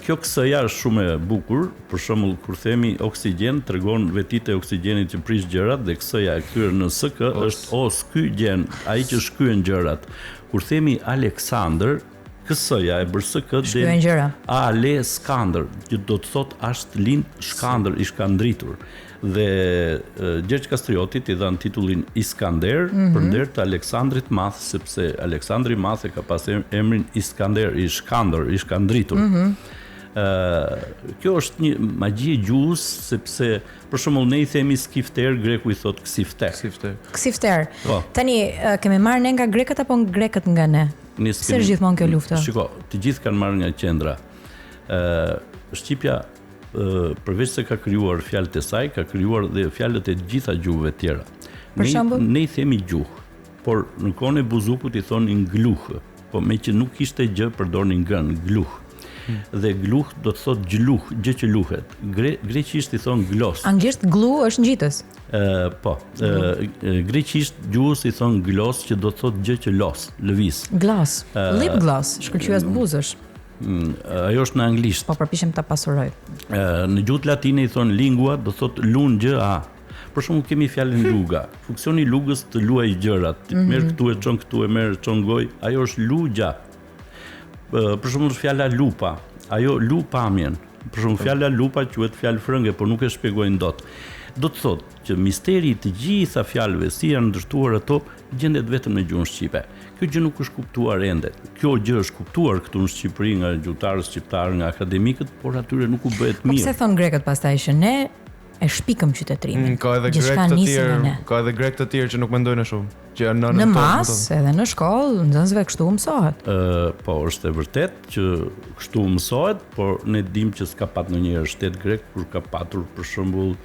Kjo KS-ja është shumë e bukur, për shembull kur themi oksigjen tregon vetitë e oksigjenit që prish gjërat dhe KS-ja e kthyer në SK është oskygjen, ai që shkyen gjërat. Kur themi Aleksandër, KS-ja e bërë SK del Aleskandër, që do të thotë ashtë lind Shkandër, i shkandritur. Dhe Gjergj Kastrioti i dhan titullin Iskander për nder të Aleksandrit Madh, sepse Aleksandri Madh e ka pas emrin Iskander, i shkandër, i shkandritur. Kjo është një magji e gjuhës, sepse për shembull ne i themi skifter, greku i thot ksifter. Ksifter. Tani kemi marrë ne nga grekët apo grekët nga ne? Se është gjithmonë kjo lufta? Shiko, të gjithë kanë marrë nga qendra. Shqipja përveç se ka krijuar fjalët e saj, ka krijuar dhe fjalët e gjitha gjuhëve tjera. Ne i themi gjuhë, por në kohën e Buzukut i thonin gluhë, po me që nuk ishte gjë përdornin gën, gluhë. Dhe gluh do të thot gjluh, gjë që luhet. Greqisht i thon glos. Anglisht glu është ngjitës. Po. Greqisht gjuhës i thon glos, që do të thot gjë që los, lëviz. Glos. Lip gloss, shkëlqyes buzësh. Ajo është në anglisht. Po përpiqem ta pasuroj. Në gjuhë latine i thon lingua, do thot lun gjë a. Për shembull kemi fjalën luga. Funksioni i lugës të luajë gjërat. Merr këtu e çon këtu e merr çon goj, ajo është lugja. Për shembull fjala lupa, ajo lu pamjen. Për shembull fjala lupa quhet fjalë frënge, por nuk e shpjegojnë dot. Do të thotë që misteri i të gjitha fjalëve, si janë ndërtuar ato, gjendet vetëm në gjuhën shqipe. Kjo gjë nuk është kuptuar ende. Kjo gjë është kuptuar këtu në Shqipëri nga gjuhëtarët shqiptarë, nga akademikët, por atyre nuk u bëhet mirë. Pse thon grekët pastaj që ne e shpikëm qytetrimin? Ka edhe grek të tjerë që nuk mendojnë shumë. Në mas, edhe në shkollë, nxënësve kështu mësohet. Po, është e vërtet që kështu mësohet, por ne dim që s'ka pat ndonjëherë shtet grek kur ka patur për shembull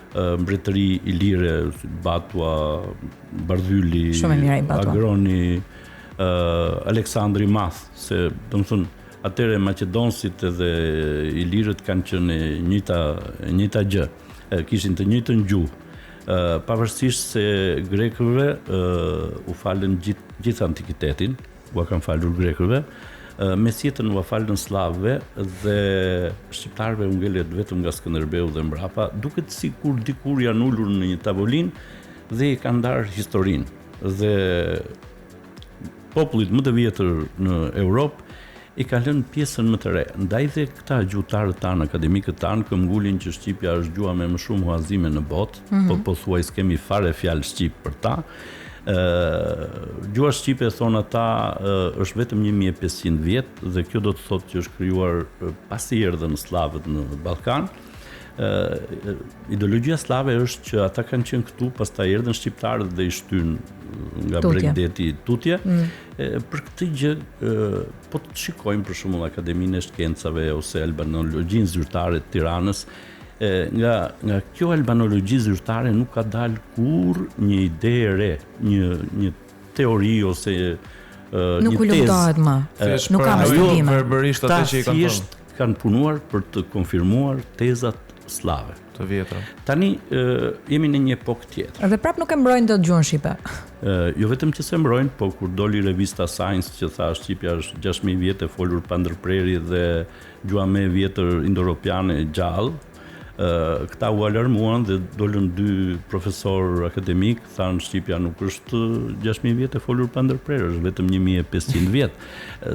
mbretëri ilire, Batua, Bardhyli, Agroni, Aleksandri Madh, se domethënë atëre maqedonësit edhe ilirët kanë qenë njëjta gjë, kishin të njëjtën gjuhë. Pavarësisht se grekëve u falën gjithë antikitetin, u kanë falur grekëve, mesjetën u falën slavëve dhe shqiptarëve u ngelet vetëm nga Skënderbeu dhe mbrapa, duket sikur dikur janë ulur në një tavolinë dhe i kanë ndarë historinë dhe popullit më të vjetër në Europë i ka lënë pjesën më të re. Ndaj dhe këta gjuhëtarët tanë, akademikët tanë, këmbgulin që shqipja është gjuha me më shumë huazime në botë, po pothuaj s'kemi fare fjalë shqip për ta. Gjuha shqipe thonë ata është vetëm 1500 vjet dhe kjo do të thotë që është krijuar pasi erdhën slavët në Ballkan. Ideologjia slave është që ata kanë qenë këtu, pastaj erdhën shqiptarët dhe i shtyn nga Bregdeti tutje. Për këtë gjë, po të shikojmë për shembull Akademinë e Shkencave ose albanologjinë zyrtare të Tiranës, nga kjo albanologji zyrtare nuk ka dalë kur një ide e re, një teori ose nuk u luftohet më. Nuk ka studime. Verbërisht atë që i kanë thënë. Thjesht kanë punuar për të konfirmuar tezat slave të vjetra. Tani jemi në një epokë tjetër. Dhe prap nuk e mbrojnë dot gjuhën shqipe. Jo vetëm që se mbrojnë, po kur doli revista Science që tha shqipja është 6000 vjet e folur pa ndërprerje dhe gjuha më e vjetër indo-europiane gjallë, këta u alarmuan dhe dolën 2 profesor akademik, thanë shqipja nuk është 6000 vjet e folur pa ndërprerje, është vetëm 1500 vjet,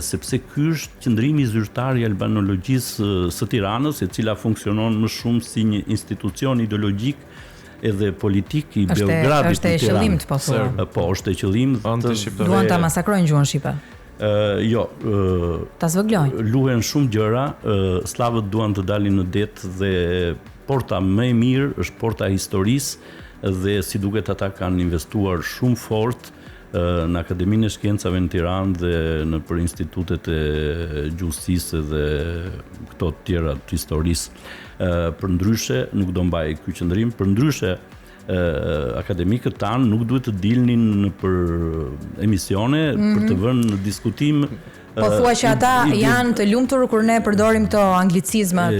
sepse ky është qëndrimi zyrtar i albanologjisë së Tiranës, e cila funksionon më shumë si një institucion ideologjik edhe politik i Beogradit në Tiranë. Është e qëllimt, po thua. Po, është e qëllimt. Duan ta masakrojnë gjuhën shqipe. Jo, ta zvëglojnë. Luhen shumë gjëra, slavët duan të dalin në det dhe porta më e mirë është porta e historisë dhe si duket ata kanë investuar shumë fort në Akademinë e Shkencave në Tiranë dhe në për institutet e gjustësisë dhe këto të tjera të historisë. Përndryshe nuk do mbaj ky qëndrim, përndryshe akademikët tanë nuk duhet të dilnin në për emisione për të vënë në diskutim. Po thua që ata janë të lumtur kur ne përdorim këto anglicizmat,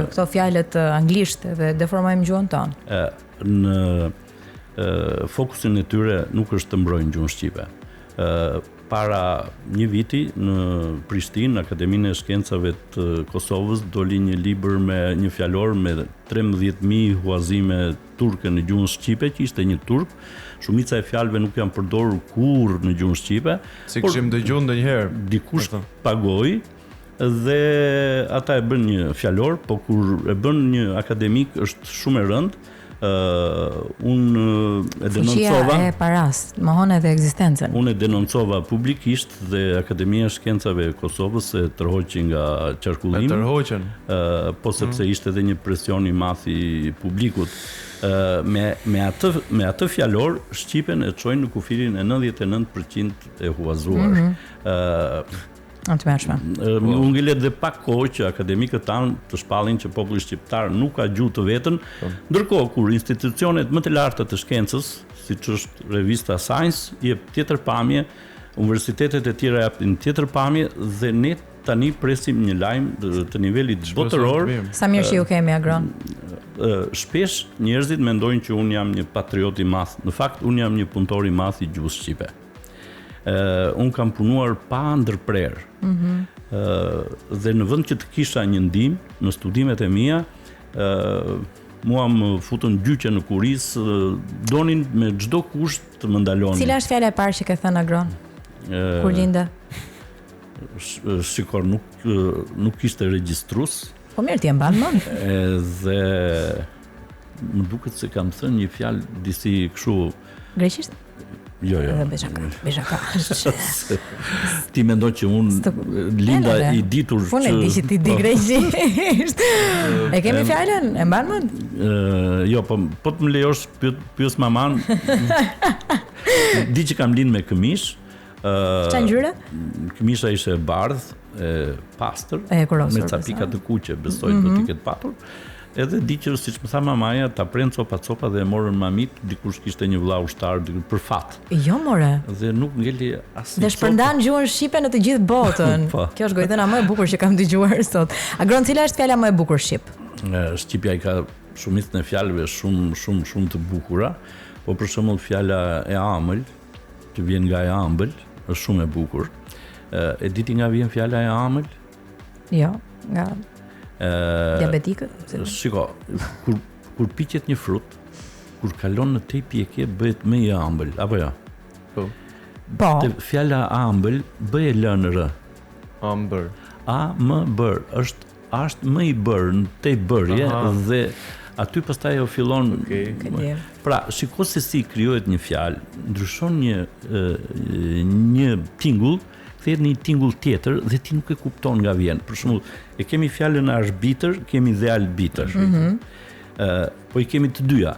këto fjalët anglisht dhe deformojmë gjuhën tonë. Në fokusin e tyre nuk është të mbrojnë gjuhën shqipe. Para një viti në Prishtinë, Akademinë e Shkencave të Kosovës doli një libër me një fjalor me 13.000 huazime turke në gjuhën shqipe, që ishte një turk. Shumica e fjalëve nuk janë përdorur kurrë në gjuhën shqipe. Si kishim dëgjuar ndonjëherë. Dikush pagoi dhe ata e bën një fjalor, po kur e bën një akademik është shumë e rëndë. Unë e denoncova. Fuqia e paras, mohon edhe ekzistencën. Unë e denoncova publikisht dhe Akademia e Shkencave e Kosovës e tërhoqi nga qarkullimi. E tërhoqën. Po sepse ishte edhe një presion i madh i publikut. Me atë fjalor shqipen e çojnë në kufirin e 99% e huazuar. Unë ngelet dhe pak kohë që akademikët tanë të shpallin që populli shqiptar nuk ka gjuhë të vetën, ndërkohë kur institucionet më të larta të shkencës, siç është revista Science, jep tjetër pamje, universitetet e tjera japin tjetër pamje dhe ne tani presim një lajm të nivelit botëror. Sa mirë që ju kemi Agron. Shpesh njerëzit mendojnë që unë jam një patriot i madh. Në fakt unë jam një punëtor i madh i gjuhës shqipe. Unë kam punuar pa ndërprer. Dhe në vend që të kisha një ndihmë në studimet e mia, mua më futën gjyqe në kuris, donin me çdo kusht të më ndalonin. Cila është fjala e parë që ke thënë Agron? Kur linde? Shikoj, nuk ishte regjistrues. Po mirë, ti e mban mend. Edhe më duket se kam thënë një fjalë disi kështu. Greqisht? Jo. Beshaka. Ti mendon që unë linda i ditur që... Unë e di që ti di greqisht. E kemi fjalën? E mban mend? Jo, po të më lejosh pyes maman. Di që kam lind me këmish. Çfarë ngjyre? Këmisha ishte e bardhë, e pastër, kurosur, me ca pika të kuqe, besoj do t'i ketë patur. edhe di që siç më tha mamaja, ta pren copa dhe e morën mamit, dikush kishte një vëlla ushtar për fat. Jo more. Dhe nuk ngeli asnjë. Dhe shpërndan gjuhën shqipe në të gjithë botën. Kjo është gojtëna më e bukur që kam dëgjuar sot. Agron, cila është fjala më e bukur shqip? Shqipja i ka shumicën e fjalëve shumë të bukura, po për shembull fjala e ëmbël, që vjen nga e ëmbël, është shumë e bukur. E diti nga vjen fjala e ëmbël? Jo, nga diabetikët. Shiko, kur piqet një frut, kur kalon në tej pjekje bëhet më i ëmbël, apo jo? Po. Fjala ëmbël bëhet lënë r. Ëmbër. A m bër është më i bërë në tej bërje dhe aty pastaj ajo fillon. Pra, shiko se si krijohet një fjalë, ndryshon një tingull, kthehet në një tingull tjetër dhe ti nuk e kupton nga vjen. Për shembull, e kemi fjalën arbitër, kemi dhe albitër. Po i kemi të dyja.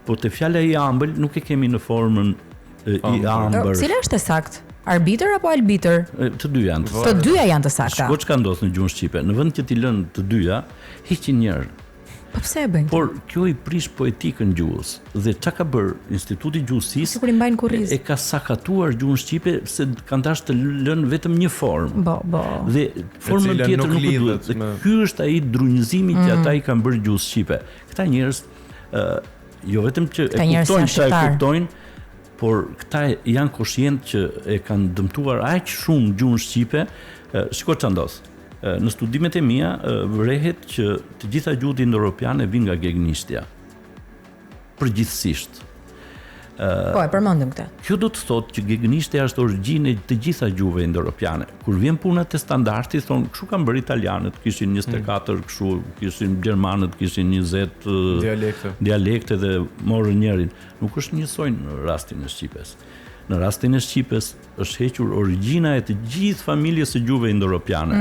Po te fjala i ëmbël nuk e kemi në formën i ëmbër. Cila është e saktë? Arbitër apo albitër? Të dy janë. Të dyja janë të sakta. Shiko çka ndodh në gjuhën shqipe. Në vend që ti lën të dyja, hiqin njërin. Po pse e bëjnë? Por kjo i prish poetikën gjuhës. Dhe çka ka bër Instituti i Gjuhësisë? Sikur i mbajnë kurriz. E ka sakatuar gjuhën shqipe se kanë dashur të lënë vetëm një formë. Po. Dhe formën tjetër nuk duhet. Ky është ai drunjëzimi që ata i kanë bërë gjuhës shqipe. Këta njerëz jo vetëm që e kuptojnë çfarë e kuptojnë, por këta janë koshient që e kanë dëmtuar aq shumë gjuhën shqipe. Shiko çfarë ndodh. Në studimet e mia vërehet që të gjitha gjuhët indo-europiane vijnë nga gegnishtja. Përgjithsisht. Po, e përmendim këtë. Kjo do të thotë që gegnishtja është origjinë e të gjitha gjuhëve indo-europiane. Kur vjen puna te standardi, thonë, kështu kanë bërë italianët, kishin 24, kështu, kishin gjermanët, kishin 20 dialekte dhe morën njërin. Nuk është njësoj në rastin e shqipes. Në rastin e shqipes është hequr origjina e të gjithë familjes së gjuhëve indo-europiane.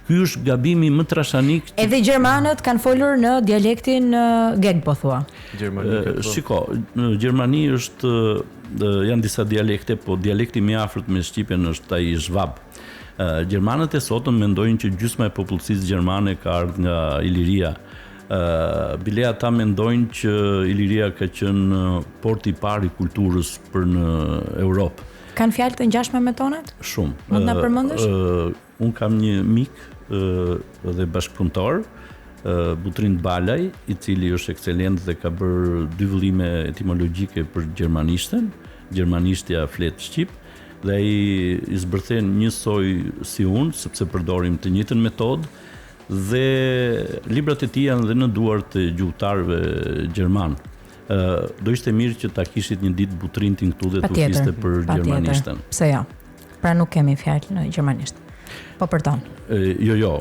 Ky është gabimi më trashanik. Edhe gjermanët kanë folur në dialektin geg, po thua. Shiko, në Gjermani janë disa dialekte, po dialekti më i afërt me shqipen është ai zhvab. Gjermanët e sotëm mendojnë që gjysma e popullsisë gjermane ka ardhur nga Iliria. Bile ata mendojnë që Iliria ka qenë porti i parë i kulturës për në Europë. Kanë fjalë të ngjashme me tonat? Shumë. Mund na përmendesh? Un kam një mik dhe bashkëpunëtor, Butrind Balaj, i cili është ekselent dhe ka bërë 2 vëllime etimologjike për gjermanishten. Gjermanishtja flet shqip dhe ai i zbërthen njësoj si unë, sepse përdorim të njëjtën metodë dhe librat e tij janë dhe në duart e gjuhëtarëve gjerman. Do ishte mirë që ta kishit një ditë Butrindin këtu dhe të fliste për gjermanishten. Pse jo? Pra nuk kemi fjalë në gjermanisht. Po për ton. Jo.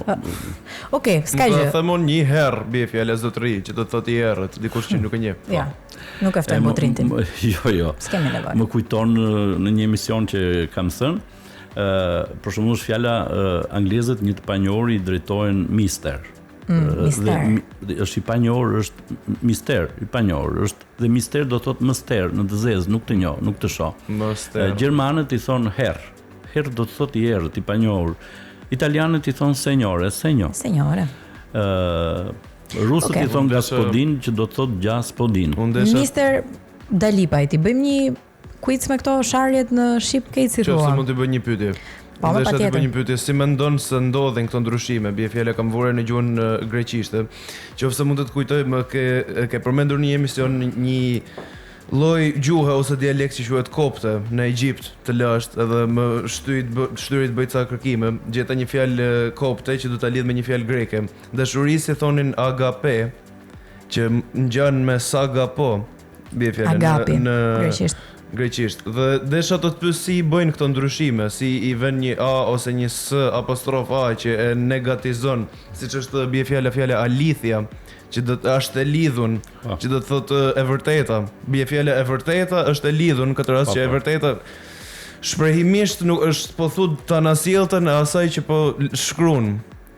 Okej, s'ka gjë. Do të themon një herë bie fjala zotëri, që do të thotë i errët, dikush që nuk e njeh. Ja. Nuk e ftoj Butrindin. Jo. S'kemi nevojë. Më kujton në një emision që kam thënë, për shembull fjala anglezët një të panjohur i drejtohen mister. Mister. Është i panjohur, është mister, i panjohur, është dhe mister do thotë mster, në të zezë, nuk të njoh, nuk të shoh. Gjermanët i thon herr. Herr do të thotë i errët, i panjohur. Italianët i thon signore. Rusët i thon gospodin, që do të thotë gospodin. Mister Dalipaj, ti bëjmë një quiz me këto sharjet në shqip, këtë si thua? Qofse mund të bëj një pyetje. Desha të bëj një pyetje, si mendon se ndodhen këto ndryshime? Bie fjala kam vurë në gjuhën greqishte. Qofse mund të të kujtoj, më ke përmendur një emision një lloj gjuhe ose dialekt që quhet kopte në Egjipt të lashtë, edhe më shtyrit bëj ca kërkime, gjeta një fjalë kopte që do ta lidh me një fjalë greke. Dashurisë thonin agape, që ngjan me sagapo, bie fjala në greqisht. Dhe desha të pyes si i bëjnë këto ndryshime, si i vën një a ose një s apostrof a që e negatizon, siç është bie fjala alithia, që do të është e lidhun, që do të thotë e vërteta. Bie fjala e vërteta është e lidhun në këtë rast që e vërteta shprehimisht nuk është po thut të anasjelltën e asaj që po shkruan.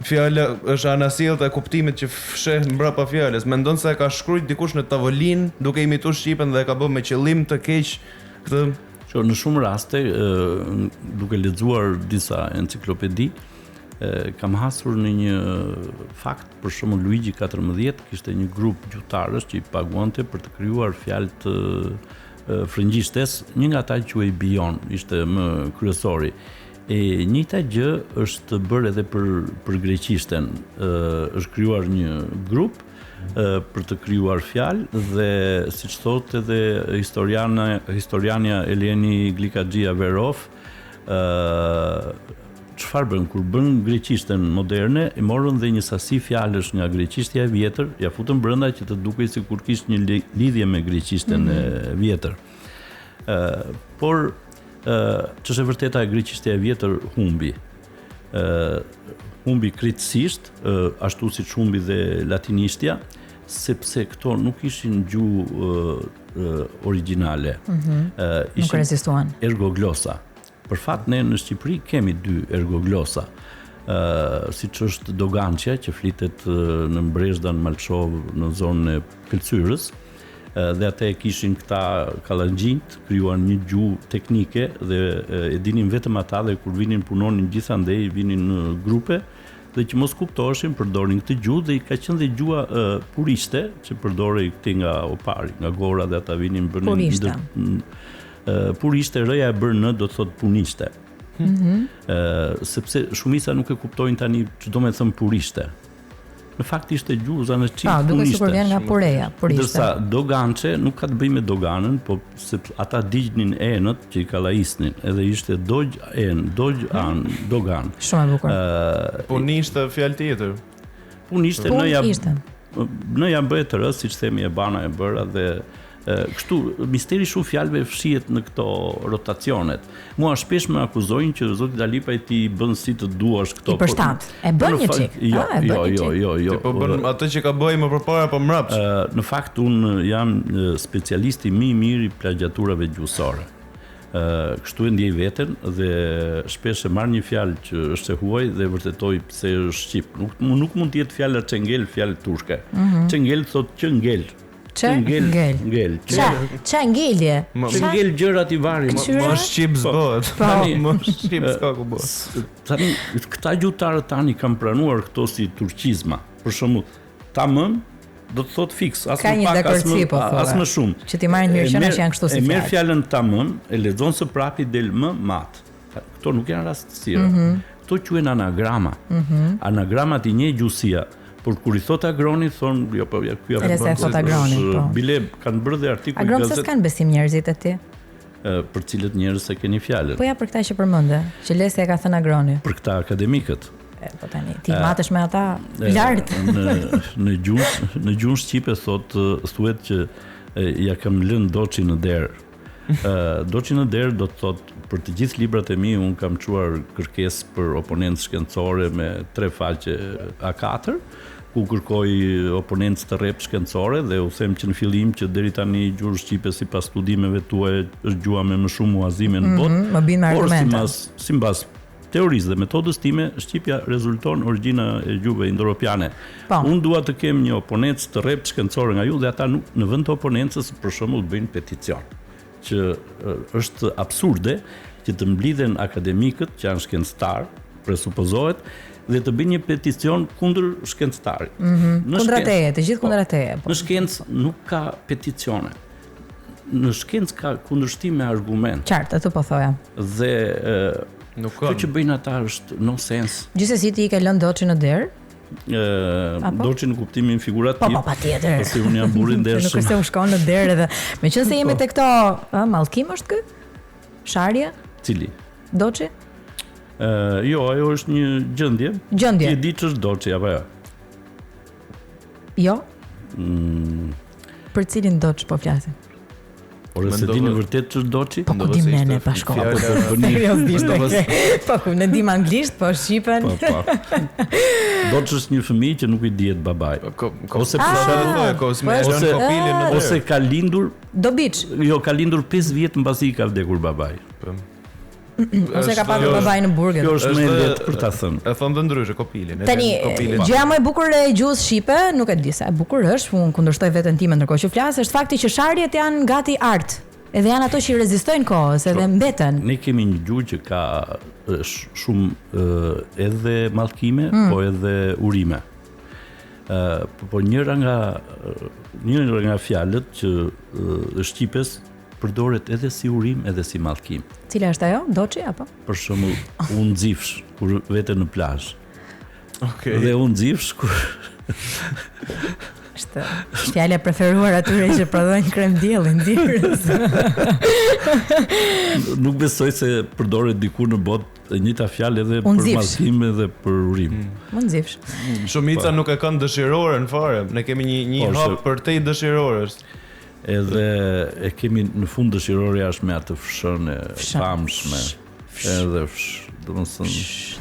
Fjala është anasjellta e kuptimit që fsheh mbrapa fjalës. Mendon se e ka shkruajt dikush në tavolinë duke imituar shqipen dhe e ka bërë me qëllim të keq këtë. Në shumë raste, duke lexuar disa enciklopedi, kam hasur në një fakt, për shembull Luigi 14 kishte një grup gjuhëtarësh që I paguante për të krijuar fjalë të frëngjishtes, një nga ata quhej Bion, ishte më kryesori. E njëjta gjë është bërë edhe për greqishten. Është krijuar një grup për të krijuar fjalë dhe siç thotë edhe historiania Eleni Glikaxhia Verov, çfarë bën kur bën greqishten moderne, I morën dhe një sasi fjalësh nga greqishtja e vjetër, ja futën brenda që të dukej sikur kishte një lidhje me greqishten e vjetër. Por ç'është e vërteta e greqishtja e vjetër humbi. Humbi kritikisht, ashtu siç humbi dhe latinishtja, sepse këto nuk ishin gjuhë origjinale. Nuk rezistuan. Ergoglosa. Për fat ne në Shqipëri kemi 2 ergoglosa. Siç është dogançja që flitet në Brezhdan, Malkshov, në zonën e Këlcyrës, dhe ata e kishin këta kallaxhinjt, krijuan një gjuhë teknike dhe e dinin vetëm ata dhe kur vinin punonin gjithandej vinin në grupe dhe që mos kuptoheshin përdorin këtë gjuhë dhe I ka qenë dhe gjuha puriste që përdorej këti nga opari, nga gora dhe ata vinin bënin puriste, rëja e bërë në do të thotë puniste. Sepse shumica nuk e kuptojnë tani ç'do të thënë puriste. Në fakt ishte gjuhë zanë-çik puniste. Duke sikur vjen nga pureja, puriste. Ndërsa dogançe nuk ka të bëjë me doganën, po sepse ata dignin enët që I kallajisnin, edhe ishte dogj en, dogj an, dogan. Shumë e bukur. Punishte fjalë tjetër. Punishte në ja bëhet të rëst, siç themi e bana e bëra dhe kështu misteri shumë fjalëve fshihet në këto rotacionet. Mua shpesh më akuzojnë që zoti Dalipaj ti bën si të duash këto. I përshtat. E bën një çik. Jo. Po bën atë që ka bëj më përpara po mbrapsht. Në fakt un jam specialisti më I mirë I plagjaturave gjuhësore. Kështu e ndjej veten dhe shpesh e marr një fjalë që është e huaj dhe vërtetoj pse është shqip. Nuk mund të jetë fjala çengel, fjalë turke. Çengel thotë që ngel. Ngel. Qa ngelje? Që ngel gjërat I vari. Më shqip zbëhet. Më shqip s'ka ku bëhet. Tani këta gjuhëtarët tani kanë pranuar këto si turqizma. Për shembull, tamam do të thotë fiks, as më pak as më shumë. Që ti marrin mirëqenia që janë kështu si fjalë. E merr fjalën tamam, e lexon së prapi del më mat. Këto nuk janë rastësira. Këto quhen anagrama. Anagramat I njeh gjuhësia. Por kur I thot agroni thon jo po ky apo bile kanë bërë dhe artikuj gazet. Agron se s'kan besim njerëzit aty. Për cilët njerëz se keni fjalën. Po ja për këta që përmende, që lese e ka thënë agroni. Për këta akademikët. Po tani ti matesh me ata lart. Në gjuhën shqipe thuhet që ja kam lënë doçi në derë. Doçi në derë do të thotë për të gjithë librat e mi un kam çuar kërkesë për oponencë shkencore me 3 faqe A4. Ku kërkoj oponencë të rrep shkencore dhe u them që në fillim që deri tani gjuhë shqipe sipas studimeve tuaja është gjuha me më shumë muazime në botë. Më bin me argumente. Sipas teorisë dhe metodës time, shqipja rezulton origjina e gjuhëve indoeuropiane. Unë dua të kem një oponencë të rrep shkencore nga ju dhe ata nuk në vend të oponencës për shembull bëjnë peticion. Që është absurde që të mblidhen akademikët që janë shkencëtar, presupozohet, dhe të bëjnë një peticion kundër shkencëtarit. Kundra teje, të gjithë kundra teje. Në shkencë nuk ka peticione. Në shkencë ka kundërshtim me argument. Qartë, atë po thoja. Dhe nuk ka. Kjo që bëjnë ata është nonsens. Gjithsesi ti I ke lënë doçi në derë? Doçi në kuptimin figurativ. Po patjetër. Pasi unë jam burri ndershëm. Nuk është se u shkon në derë edhe. Meqense jemi te këto, mallkim është ky? Sharje? Cili? Doçi? Jo, ajo është një gjendje. Gjendje. Ti e di ç'është doçi apo jo? Jo. Për cilin doç po flasim? Ore se dini vërtet ç'është doçi? Po ku dim ne pa shkollë. Seriozisht. Po ku ne dim anglisht, po shqipen. Po. Doç është një fëmijë që nuk I dihet babai. Ose ose ka lindur dobiç. Jo, ka lindur 5 vjet mbasi I ka vdekur babai. Ose ka pasur babai në burg. Kjo është më e lehtë për ta thënë. E thon të ndryshe kopilin. Tani, gjëja më e bukur e gjuhës shqipe, nuk e di sa e bukur është, unë kundërshtoj veten time ndërkohë që flas, është fakti që sharjet janë gati art. Edhe janë ato që i rezistojnë kohës, edhe mbeten. Ne kemi një gjuhë që ka shumë edhe mallkime, po edhe urime. Po njëra nga fjalët që shqipes përdoret edhe si urim edhe si mallkim. Cila është ajo? Doçi apo? Për shembull, unë nxifsh kur vete në plazh. Okej. Dhe unë nxifsh kur Është fjala e preferuar atyre që prodhojnë krem dielli ndirës. nuk besoj se përdoret diku në botë e njëjta fjalë edhe për mallkim edhe për urim. Mund nxifsh. Shumica nuk e kanë dëshirorën fare. Ne kemi një hap për te dëshirorës. Edhe e kemi në fund dëshirorja është me atë fshën e famshme. Edhe domethënë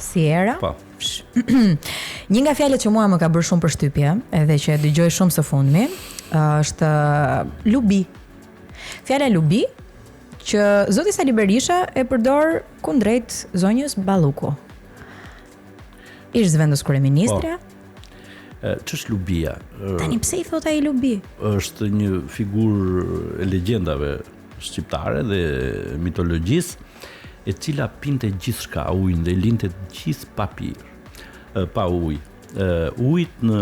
si era? Po. Një nga fjalët që mua më ka bërë shumë përshtypje, edhe që e dëgjoj shumë së fundmi, është lubi. Fjala lubi që zoti Sali Berisha e përdor kundrejt zonjës Balluku. Ish zëvendës kryeministre. Ç'është lubia? Tani pse i thot ai lubi? Është një figurë e legjendave shqiptare dhe mitologjisë, e cila pinte gjithçka ujin dhe linte gjithë pa pirë, pa ujë. Ujit në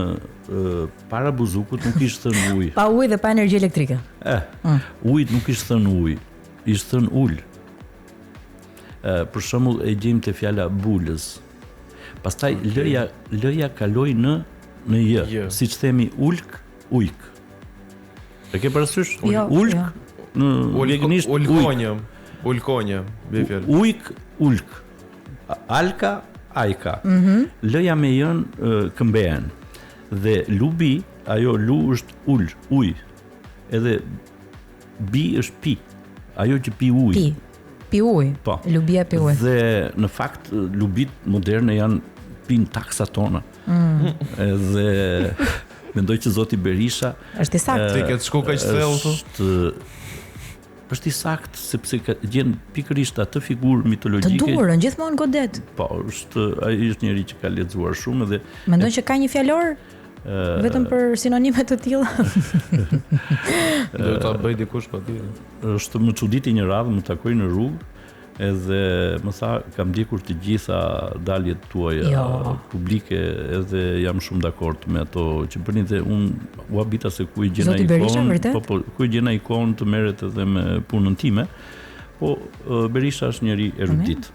para buzukut nuk ishte thënë ujë. Pa ujë dhe pa energji elektrike. Ujit nuk ishte thënë ujë, ishte thënë ul. Për shembull e gjejmë te fjala bulës. Pastaj lëja kaloi në j, siç themi ulk, ujk. E ke parasysh? Ulk në mjekënisht Ulkonja, bëj fjalë. Ujk, ulk. Alka, ajka. Lëja me jën këmbehen. Dhe lubi, ajo lu është ul, uj. Edhe bi është pi. Ajo që pi uj. Pi uj. Po. Lubia pi uj. Dhe në fakt lubit moderne janë pin taksa tona. Edhe mendoj që zoti Berisha është i saktë. Ti ke shku kaq thellë është i saktë sepse gjen pikërisht atë figurë mitologjike. Të durën gjithmonë godet. Po, ai është njëri që ka lexuar shumë dhe mendon që ka një fjalor vetëm për sinonime të tilla. Do ta bëj dikush patjetër. Është më çuditi një radhë, më takoi në rrugë edhe më tha kam ndjekur të gjitha daljet tuaja publike edhe jam shumë dakord me ato që bëni dhe unë u habita se ku i gjena ikon, ku i gjena ikon të merret edhe me punën time. Po Berisha është njëri erudit.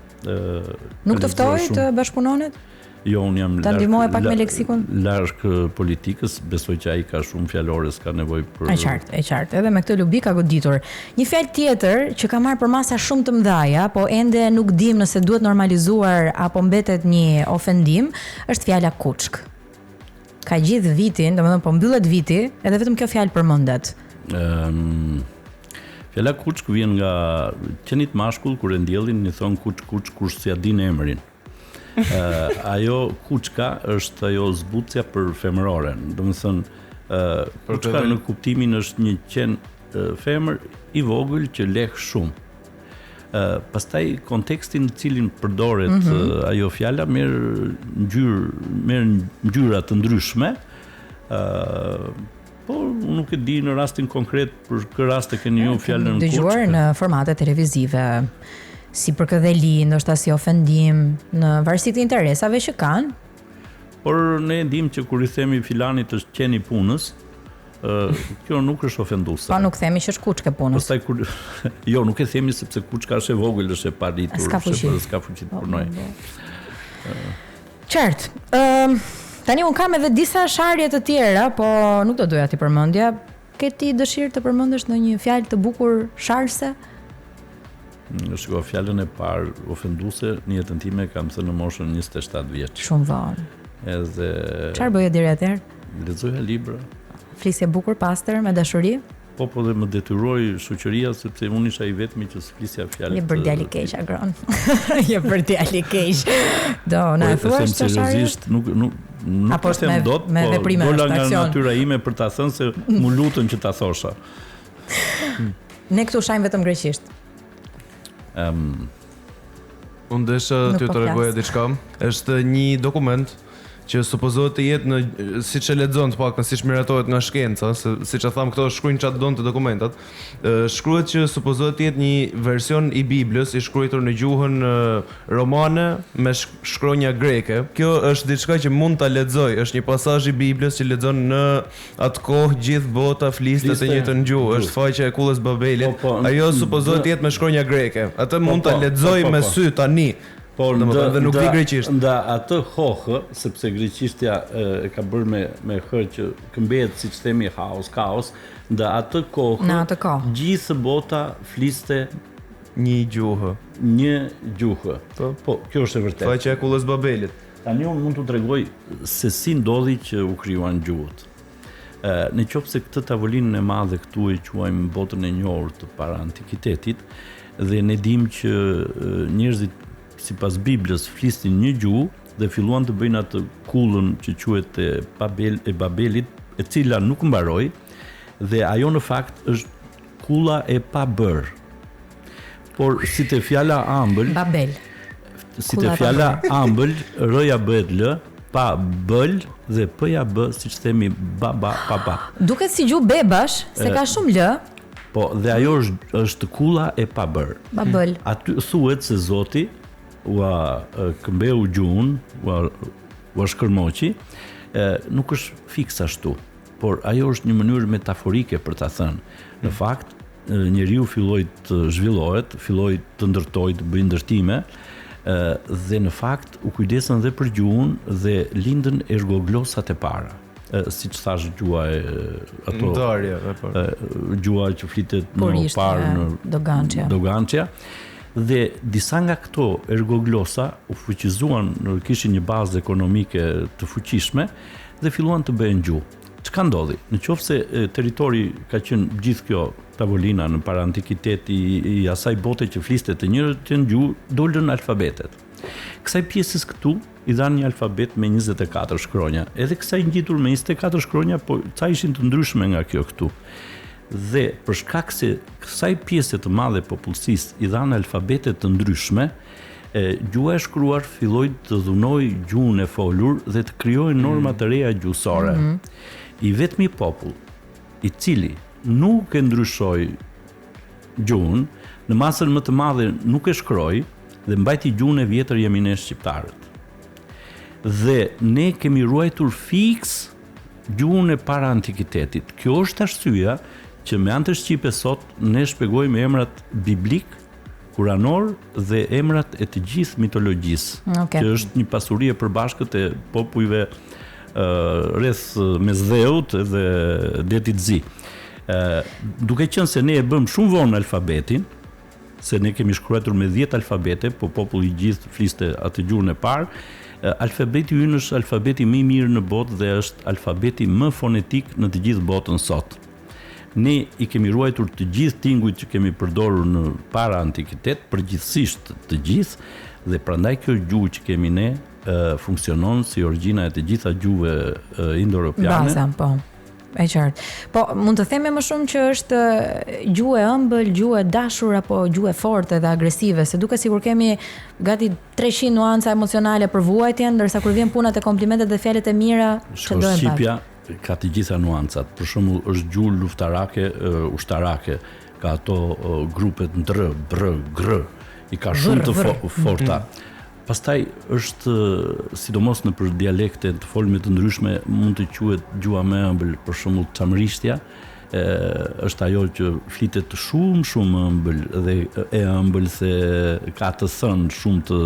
Nuk të ftoi të bashkëpunonet? Jo, unë jam ta ndihmoj pak me leksikon. Larg politikës, besoj që ai ka shumë fjalore, s'ka nevojë për. E qartë. Edhe me këtë lubi ka goditur. Një fjalë tjetër që ka marrë për masa shumë të mëdha, po ende nuk dim nëse duhet normalizuar apo mbetet një ofendim, është fjala kuçk. Ka gjithë vitin, domethënë po mbyllet viti, edhe vetëm kjo fjalë përmendet. Fjala kuçk vjen nga qenit mashkull kur e ndjellin, i thon kuç kur s'ia dinë emrin. Ajo kuçka është ajo zbutja për femëroren. Domethënë kuçka në kuptimin është një qen femër i vogël që leh shumë. Pastaj konteksti në cilin përdoret ajo fjala merr ngjyra të ndryshme. Po nuk e di në rastin konkret për kë rast e keni ju fjalën kuçk. Dëgjuar në formate televizive. Si përkëdheli, ndoshta si ofendim, në varësi të interesave që kanë. Por ne dim që kur i themi filanit është qeni punës, kjo nuk është ofenduese. Pa nuk themi që është kuçkë punës. Pastaj kur jo, nuk e themi sepse kuçka është e vogël, është e paritur, s'ka fuqi të punojë. Qartë. Tani un kam edhe disa sharje të tjera, po nuk do doja ti përmendja. Ke ti dëshirë të përmendesh ndonjë fjalë të bukur sharse? Shiko, fjalën e parë ofenduese në jetën time kam thënë në moshën 27 vjeç. Shumë vonë. Edhe çfarë bëje deri atëherë? Lexoja libra. Flisje bukur pastër me dashuri? Po dhe më detyroi shoqëria sepse unë isha i vetmi që s'flisja fjalë. Je për djalë keq agron. Je për djalë keq. Do na thuash të seriozisht nuk apo them dot, me veprime dola nga natyra ime për ta thënë se mu lutën që ta thosha. Ne këtu shajm vetëm greqisht. Unë desha t'ju të regoja diçka. Është një dokument që supozohet të jetë në siç e lexon të paktën siç miratohet nga shkenca, se siç e tham këto shkruajnë çfarë don të dokumentat. Shkruhet që supozohet të jetë një version i Biblës i shkruar në gjuhën romane me shkronja greke. Kjo është diçka që mund ta lexoj, është një pasazh i Biblës që lexon në atë kohë gjithë bota fliste të njëjtën gjuhë, është faqja e kullës Babelit. Ajo supozohet të jetë me shkronja greke. Atë mund ta lexoj me sy tani. Por dhe nuk di greqisht. Nda atë kohë, sepse greqishtja e ka bërë me hër që këmbet siç themi kaos, nda atë kohë, gjithë bota fliste një gjuhë. Po, kjo është e vërtetë. Faqja e kullës Babelit. Tani unë mund t'u tregoj se si ndodhi që u krijuan gjuhët. Në qoftë se këtë tavolinën e madhe këtu e quajmë botën e njohur të para antikitetit, dhe ne dimë që njerëzit sipas Biblës flisnin një gjuhë dhe filluan të bëjnë atë kullën që quhet e Babelit, e cila nuk mbaroi, dhe ajo në fakt është kulla e pabër. Por si te fjala ëmbël, Babel. Si te fjala ëmbël, r-ja bëhet l, pa bël dhe p-ja b, siç themi baba. Duket si gjuhë bebash, se ka shumë l. Po, dhe ajo është kulla e pabër. Babel. Aty thuhet se Zoti ua këmbeu gjuhën, ua shkërmoqi, nuk është fiks ashtu, por ajo është një mënyrë metaforike për ta thënë. Në fakt, njeriu filloi të zhvillohet, filloi të ndërtojë, të bëjë ndërtime, dhe në fakt u kujdesën dhe për gjuhën dhe lindën ergoglosat e para. Siç thash gjuha e ato gjuha që flitet në parë në Dogançja. Dhe disa nga këto ergoglosa u fuqizuan, kishin një bazë ekonomike të fuqishme dhe filluan të bëhen gjuhë. Çka ndodhi? Në qoftë se territori ka qenë gjithë kjo tavolina në para antikiteti i asaj bote që fliste të njëjtën gjuhë, dolën alfabetet. Kësaj pjesës këtu i dhanë një alfabet me 24 shkronja. Edhe kësaj ngjitur me 24 shkronja, po ca ishin të ndryshme nga kjo këtu. Dhe për shkak se kësaj pjese të madhe popullsisë i dhanë alfabete të ndryshme, gjuha e shkruar filloi të dhunojë gjuhën e folur dhe të krijojë norma të reja gjuhësore. I vetmi popull i cili nuk e ndryshoi gjuhën, në masën më të madhe nuk e shkroi dhe mbajti gjuhën e vjetër jemi ne shqiptarët. Dhe ne kemi ruajtur fiks gjuhën e para antikitetit. Kjo është arsyeja që me anë të shqipe sot ne shpjegojmë emrat biblik, kuranor dhe emrat e të gjithë mitologjisë, që është një pasuri e përbashkët e popujve rreth Mesdheut dhe Detit Zi. Duke qenë se ne e bëm shumë vonë alfabetin, se ne kemi shkruar me 10 alfabete, po populli i gjithë fliste atë gjuhën e parë, alfabeti ynë është alfabeti më i mirë në botë dhe është alfabeti më fonetik në të gjithë botën sot. Ne i kemi ruajtur të gjithë tingujt që kemi përdorur në para antikitet, përgjithsisht të gjithë, dhe prandaj kjo gjuhë që kemi ne funksionon si origjina e të gjitha gjuhëve indo-europiane. Baza, po. E qartë. Po, mund të themi më shumë që është gjuhë e ëmbël, gjuhë e dashur apo gjuhë e fortë dhe agresive, se duket sikur kemi gati 300 nuanca emocionale për vuajtjen, ndërsa kur vjen puna te komplimentet dhe fjalët e mira, çdohen Shqipja ka të gjitha nuancat. Për shembull, është gjuhë luftarake, ushtarake, ka ato grupet ndr, br, gr, i ka shumë të forta. Pastaj është, sidomos në për dialekte të folme të ndryshme, mund të quhet gjuha më e ëmbël, për shembull çamrishtja, është ajo që flitet shumë ëmbël dhe e ëmbël se ka të thënë shumë të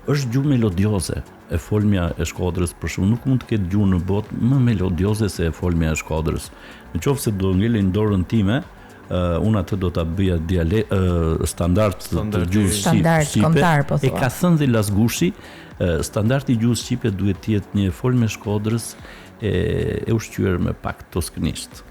është gjuhë melodioze. E folmja e Shkodrës, për shembull, nuk mund të ketë gjuhë në botë më melodioze se e folmja e Shkodrës. Në qoftë se do ngelin dorën time, unë atë do ta bëja standard të gjuhës shqipe. E ka thënë dhe Lasgushi, standardi i gjuhës shqipe duhet të jetë një folme Shkodrës e ushqyer me pak toskënisht.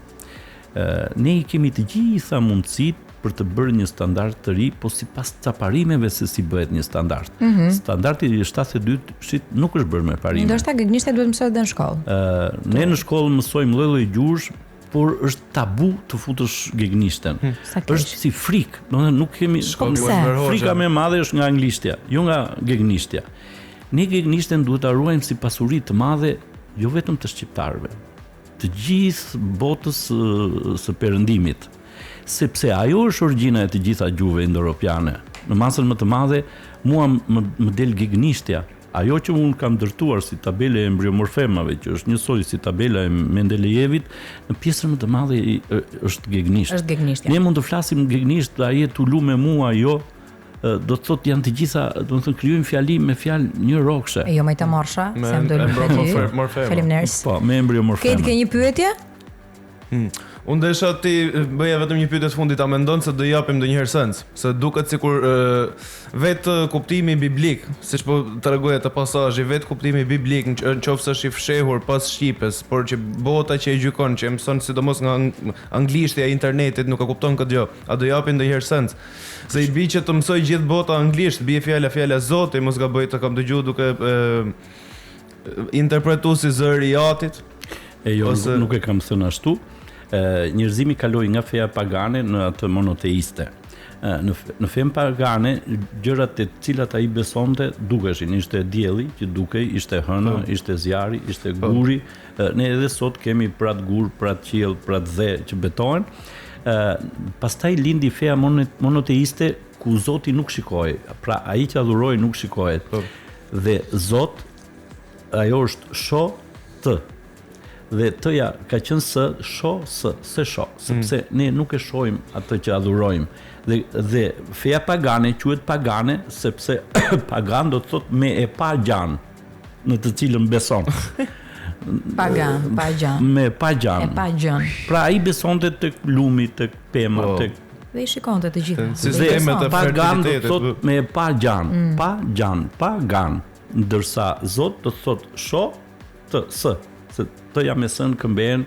Ne i kemi të gjitha mundësitë për të bërë një standard të ri, po sipas caparimeve se si bëhet një standard. Standardi i 72 shit nuk është bërë me parime. Ndoshta gëgnishtet duhet mësohet edhe në shkollë. Ne në shkollë mësojmë lloj-lloj gjuhësh, por është tabu të futësh gegnishten. Është si frikë, domethënë nuk kemi frika më e madhe është nga anglishtja, jo nga gegnishtja. Ne gegnishten duhet ta ruajmë si pasuri të madhe jo vetëm të shqiptarëve, të gjithë botës së perëndimit, sepse ajo është origjina e të gjitha gjuhëve indo-europiane. Në masën më të madhe, mua më del gegnishtja. Ajo që unë kam ndërtuar si tabele e embryomorfemave, që është njësoj si tabela e Mendelejevit, në pjesën më të madhe është gegnisht. Është gegnishtja. Ne mund të flasim gegnisht, ai e tullu me mua, jo, do të thotë janë të gjitha, do të thënë krijojmë fjali me fjalë një rrokshe. Jo me ta marsha, se më doli me ty. Faleminderit. Po, me embryomorfeme. Ke një pyetje? Unë desha ti bëja vetëm një pyetje të fundit, a mendon se do japim ndonjëherë sens? Se duket sikur vetë kuptimi biblik, siç po tregoja te pasazhi, vetë kuptimi biblik nëse është i fshehur pas shqipes, por që bota që e gjykon, që e mëson sidomos nga anglishtja e internetit nuk e kupton këtë gjë. A do japin ndonjëherë sens? Se i bi që të mësoj gjithë bota anglisht, bie fjala Zoti, mos gaboj të kam dëgjuar duke interpretuar si zëri i atit. E jo, nuk e kam thënë ashtu. Njerëzimi kaloi nga feja pagane në atë monoteiste. Në fenë pagane, gjërat të cilat ai besonte dukeshin, ishte dielli që dukej, ishte hëna, ishte zjarri, ishte guri. Ne edhe sot kemi prat gur, prat qiell, prat dhe që betohen. Pastaj lindi feja monoteiste ku Zoti nuk shikohej. Pra ai që adhuroi nuk shikohet. Dhe Zot, ajo është sho të. Dhe të-ja ka qenë se sho, sepse ne nuk e shohim atë që adhurojmë. Dhe feja pagane quhet pagane sepse pagan do të thotë me e pa gjan, në të cilën beson. Pagan, pa gjan. Me pa gjan. E pa gjan. Pra ai besonte tek lumi, tek pema, tek dhe i shikonte të gjitha. Sistemet e pagan do të fertilitetit. thotë me e pa gjan, pa gjan, pagan, ndërsa Zot do të thotë sho të s. Se të jam e sënë këmbehen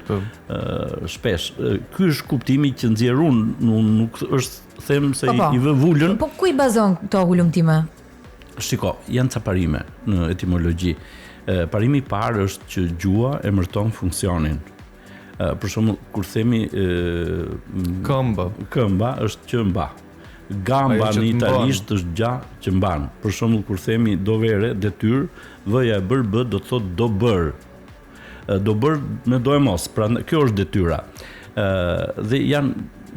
shpesh. Ky është kuptimi që nxjerr unë, nuk është them se i vë vullën. Po ku i bazon këto hulumtime? Shiko, janë ca parime në etimologji. Parimi i parë është që gjua emërton funksionin. Për shembull, kur themi këmba është që mba. Gamba në italisht është gja që mban. Për shembull, kur themi dovere, detyr, v-ja e bër b do të thotë do bër. Do bërë me do e mos, pra kjo është detyra. Dhe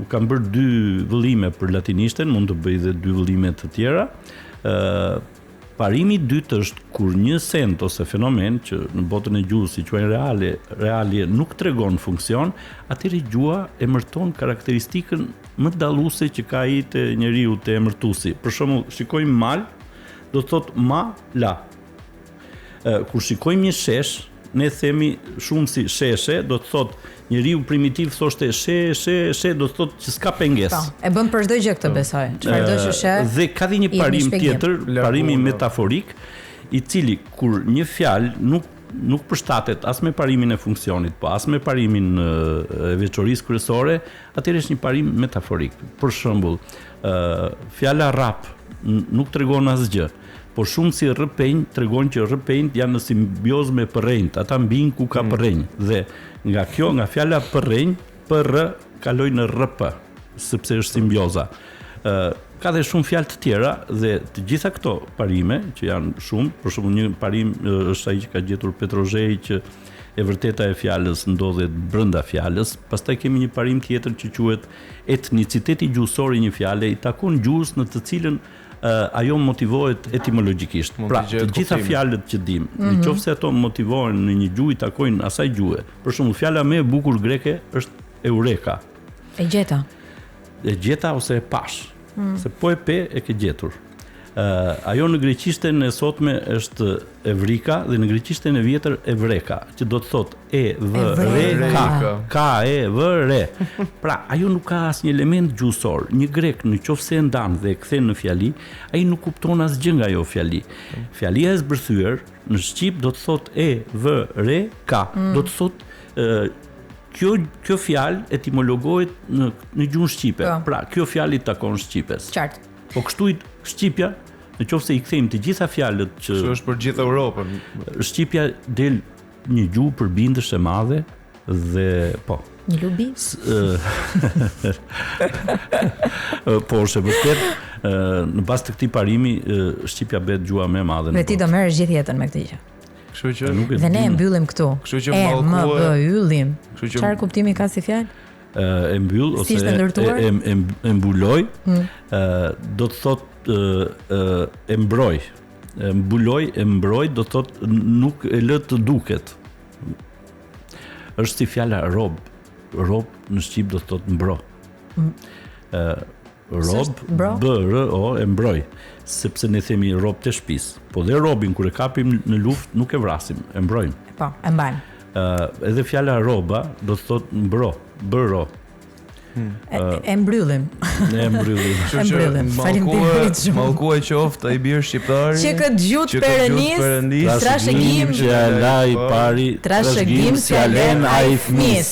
kam bërë 2 vëllime për latinishten, mund të bëj dhe 2 vëllime të tjera. Parimi i dytë është kur një sent ose fenomen që në botën e gjuhës si quajnë realie nuk tregon funksion, atëri gjua emërton karakteristikën më dalluese që ka ai te njeriu te emërtuesi. Për shembull, shikojmë mal, do të thotë ma la. Kur shikojmë një shesh, ne themi shumë si sheshe, do të thotë njeriu primitiv thoshte she, do të thotë që s'ka pengesë. Po, e bën për çdo gjë këtë besoj. Çfarë do të she? Dhe ka dhe një parim tjetër, parimi metaforik, i cili kur një fjalë nuk përshtatet as me parimin e funksionit, po as me parimin e veçorisë kryesore, atëherë është një parim metaforik. Për shembull, fjala rap nuk tregon asgjë. Po shumë si rrëpenj tregon që rrëpenjt janë në simbiozë me përrenjt, ata mbijnë ku ka përrenj. Dhe nga fjala përrenj, për kaloj në rp, sepse është simbioza. Ka dhe shumë fjalë të tjera dhe të gjitha këto parime që janë shumë, për shembull një parim është ai që ka gjetur Petrozhei që e vërteta e fjalës ndodhet brenda fjalës. Pastaj kemi një parim tjetër që quhet etniciteti gjuhësor i një fjale, i takon gjuhës në të cilën ajo motivohet etimologjikisht. Pra, të gjitha fjalët që dim, nëse ato motivohen në një gjuhë i takojnë asaj gjuhe. Për shembull, fjala më e bukur greke është eureka. E gjeta. E gjeta ose e pash. Se po e pe e ke gjetur. Ajo në greqishten e sotme është evrika dhe në greqishten e vjetër evreka, që do të thotë ka e v re. Pra, ajo nuk ka asnjë element gjuhësor. Një grek në qoftë e ndan dhe e kthen në fjali, ai nuk kupton asgjë nga ajo fjali. Fjalia e zbërthyer në shqip do të thotë e v re ka. Do të thotë kjo fjalë etimologohet në gjuhën shqipe. Pra, kjo fjalë i takon shqipes. Qartë. Po kështu shqipja, nëse i kthejmë të gjitha fjalët që është për gjithë Europën. Shqipja del një gjuhë përbindësh e madhe dhe po. Një lubi? Po, është vërtet, në bazë të këtij parimi shqipja bëhet gjua më e madhe. Dhe ti do merresh gjithë jetën me këtë gjë. Kështu që Dhe ne e mbyllim këtu. Kështu që mallkua- yllim. Kështu që Çfarë kuptimi ka si fjalë? E mbyll ose ishte ndërtuar? e mbuloj, do të thot e mbroj. Mbuloj, e mbroj, do të thot nuk e lë të duket. Është si fjala rob. Rob në shqip do të thot mbro. Rob, bro? B-R-O, e mbroj, sepse ne themi rob të shtëpisë. Po dhe robin kur e kapim në luftë nuk e vrasim, e mbrojmë. Po, e mbajmë. Edhe fjala roba do të thot mbro, B-R-O. E mbryllim. Ne e mbryllim. E mbryllim. Faleminderit shumë. Mallkua qoftë ai bir shqiptari. Që këtë gjutë perëndis, trashëgim që ala i pari, trashëgim si alen ai fëmis.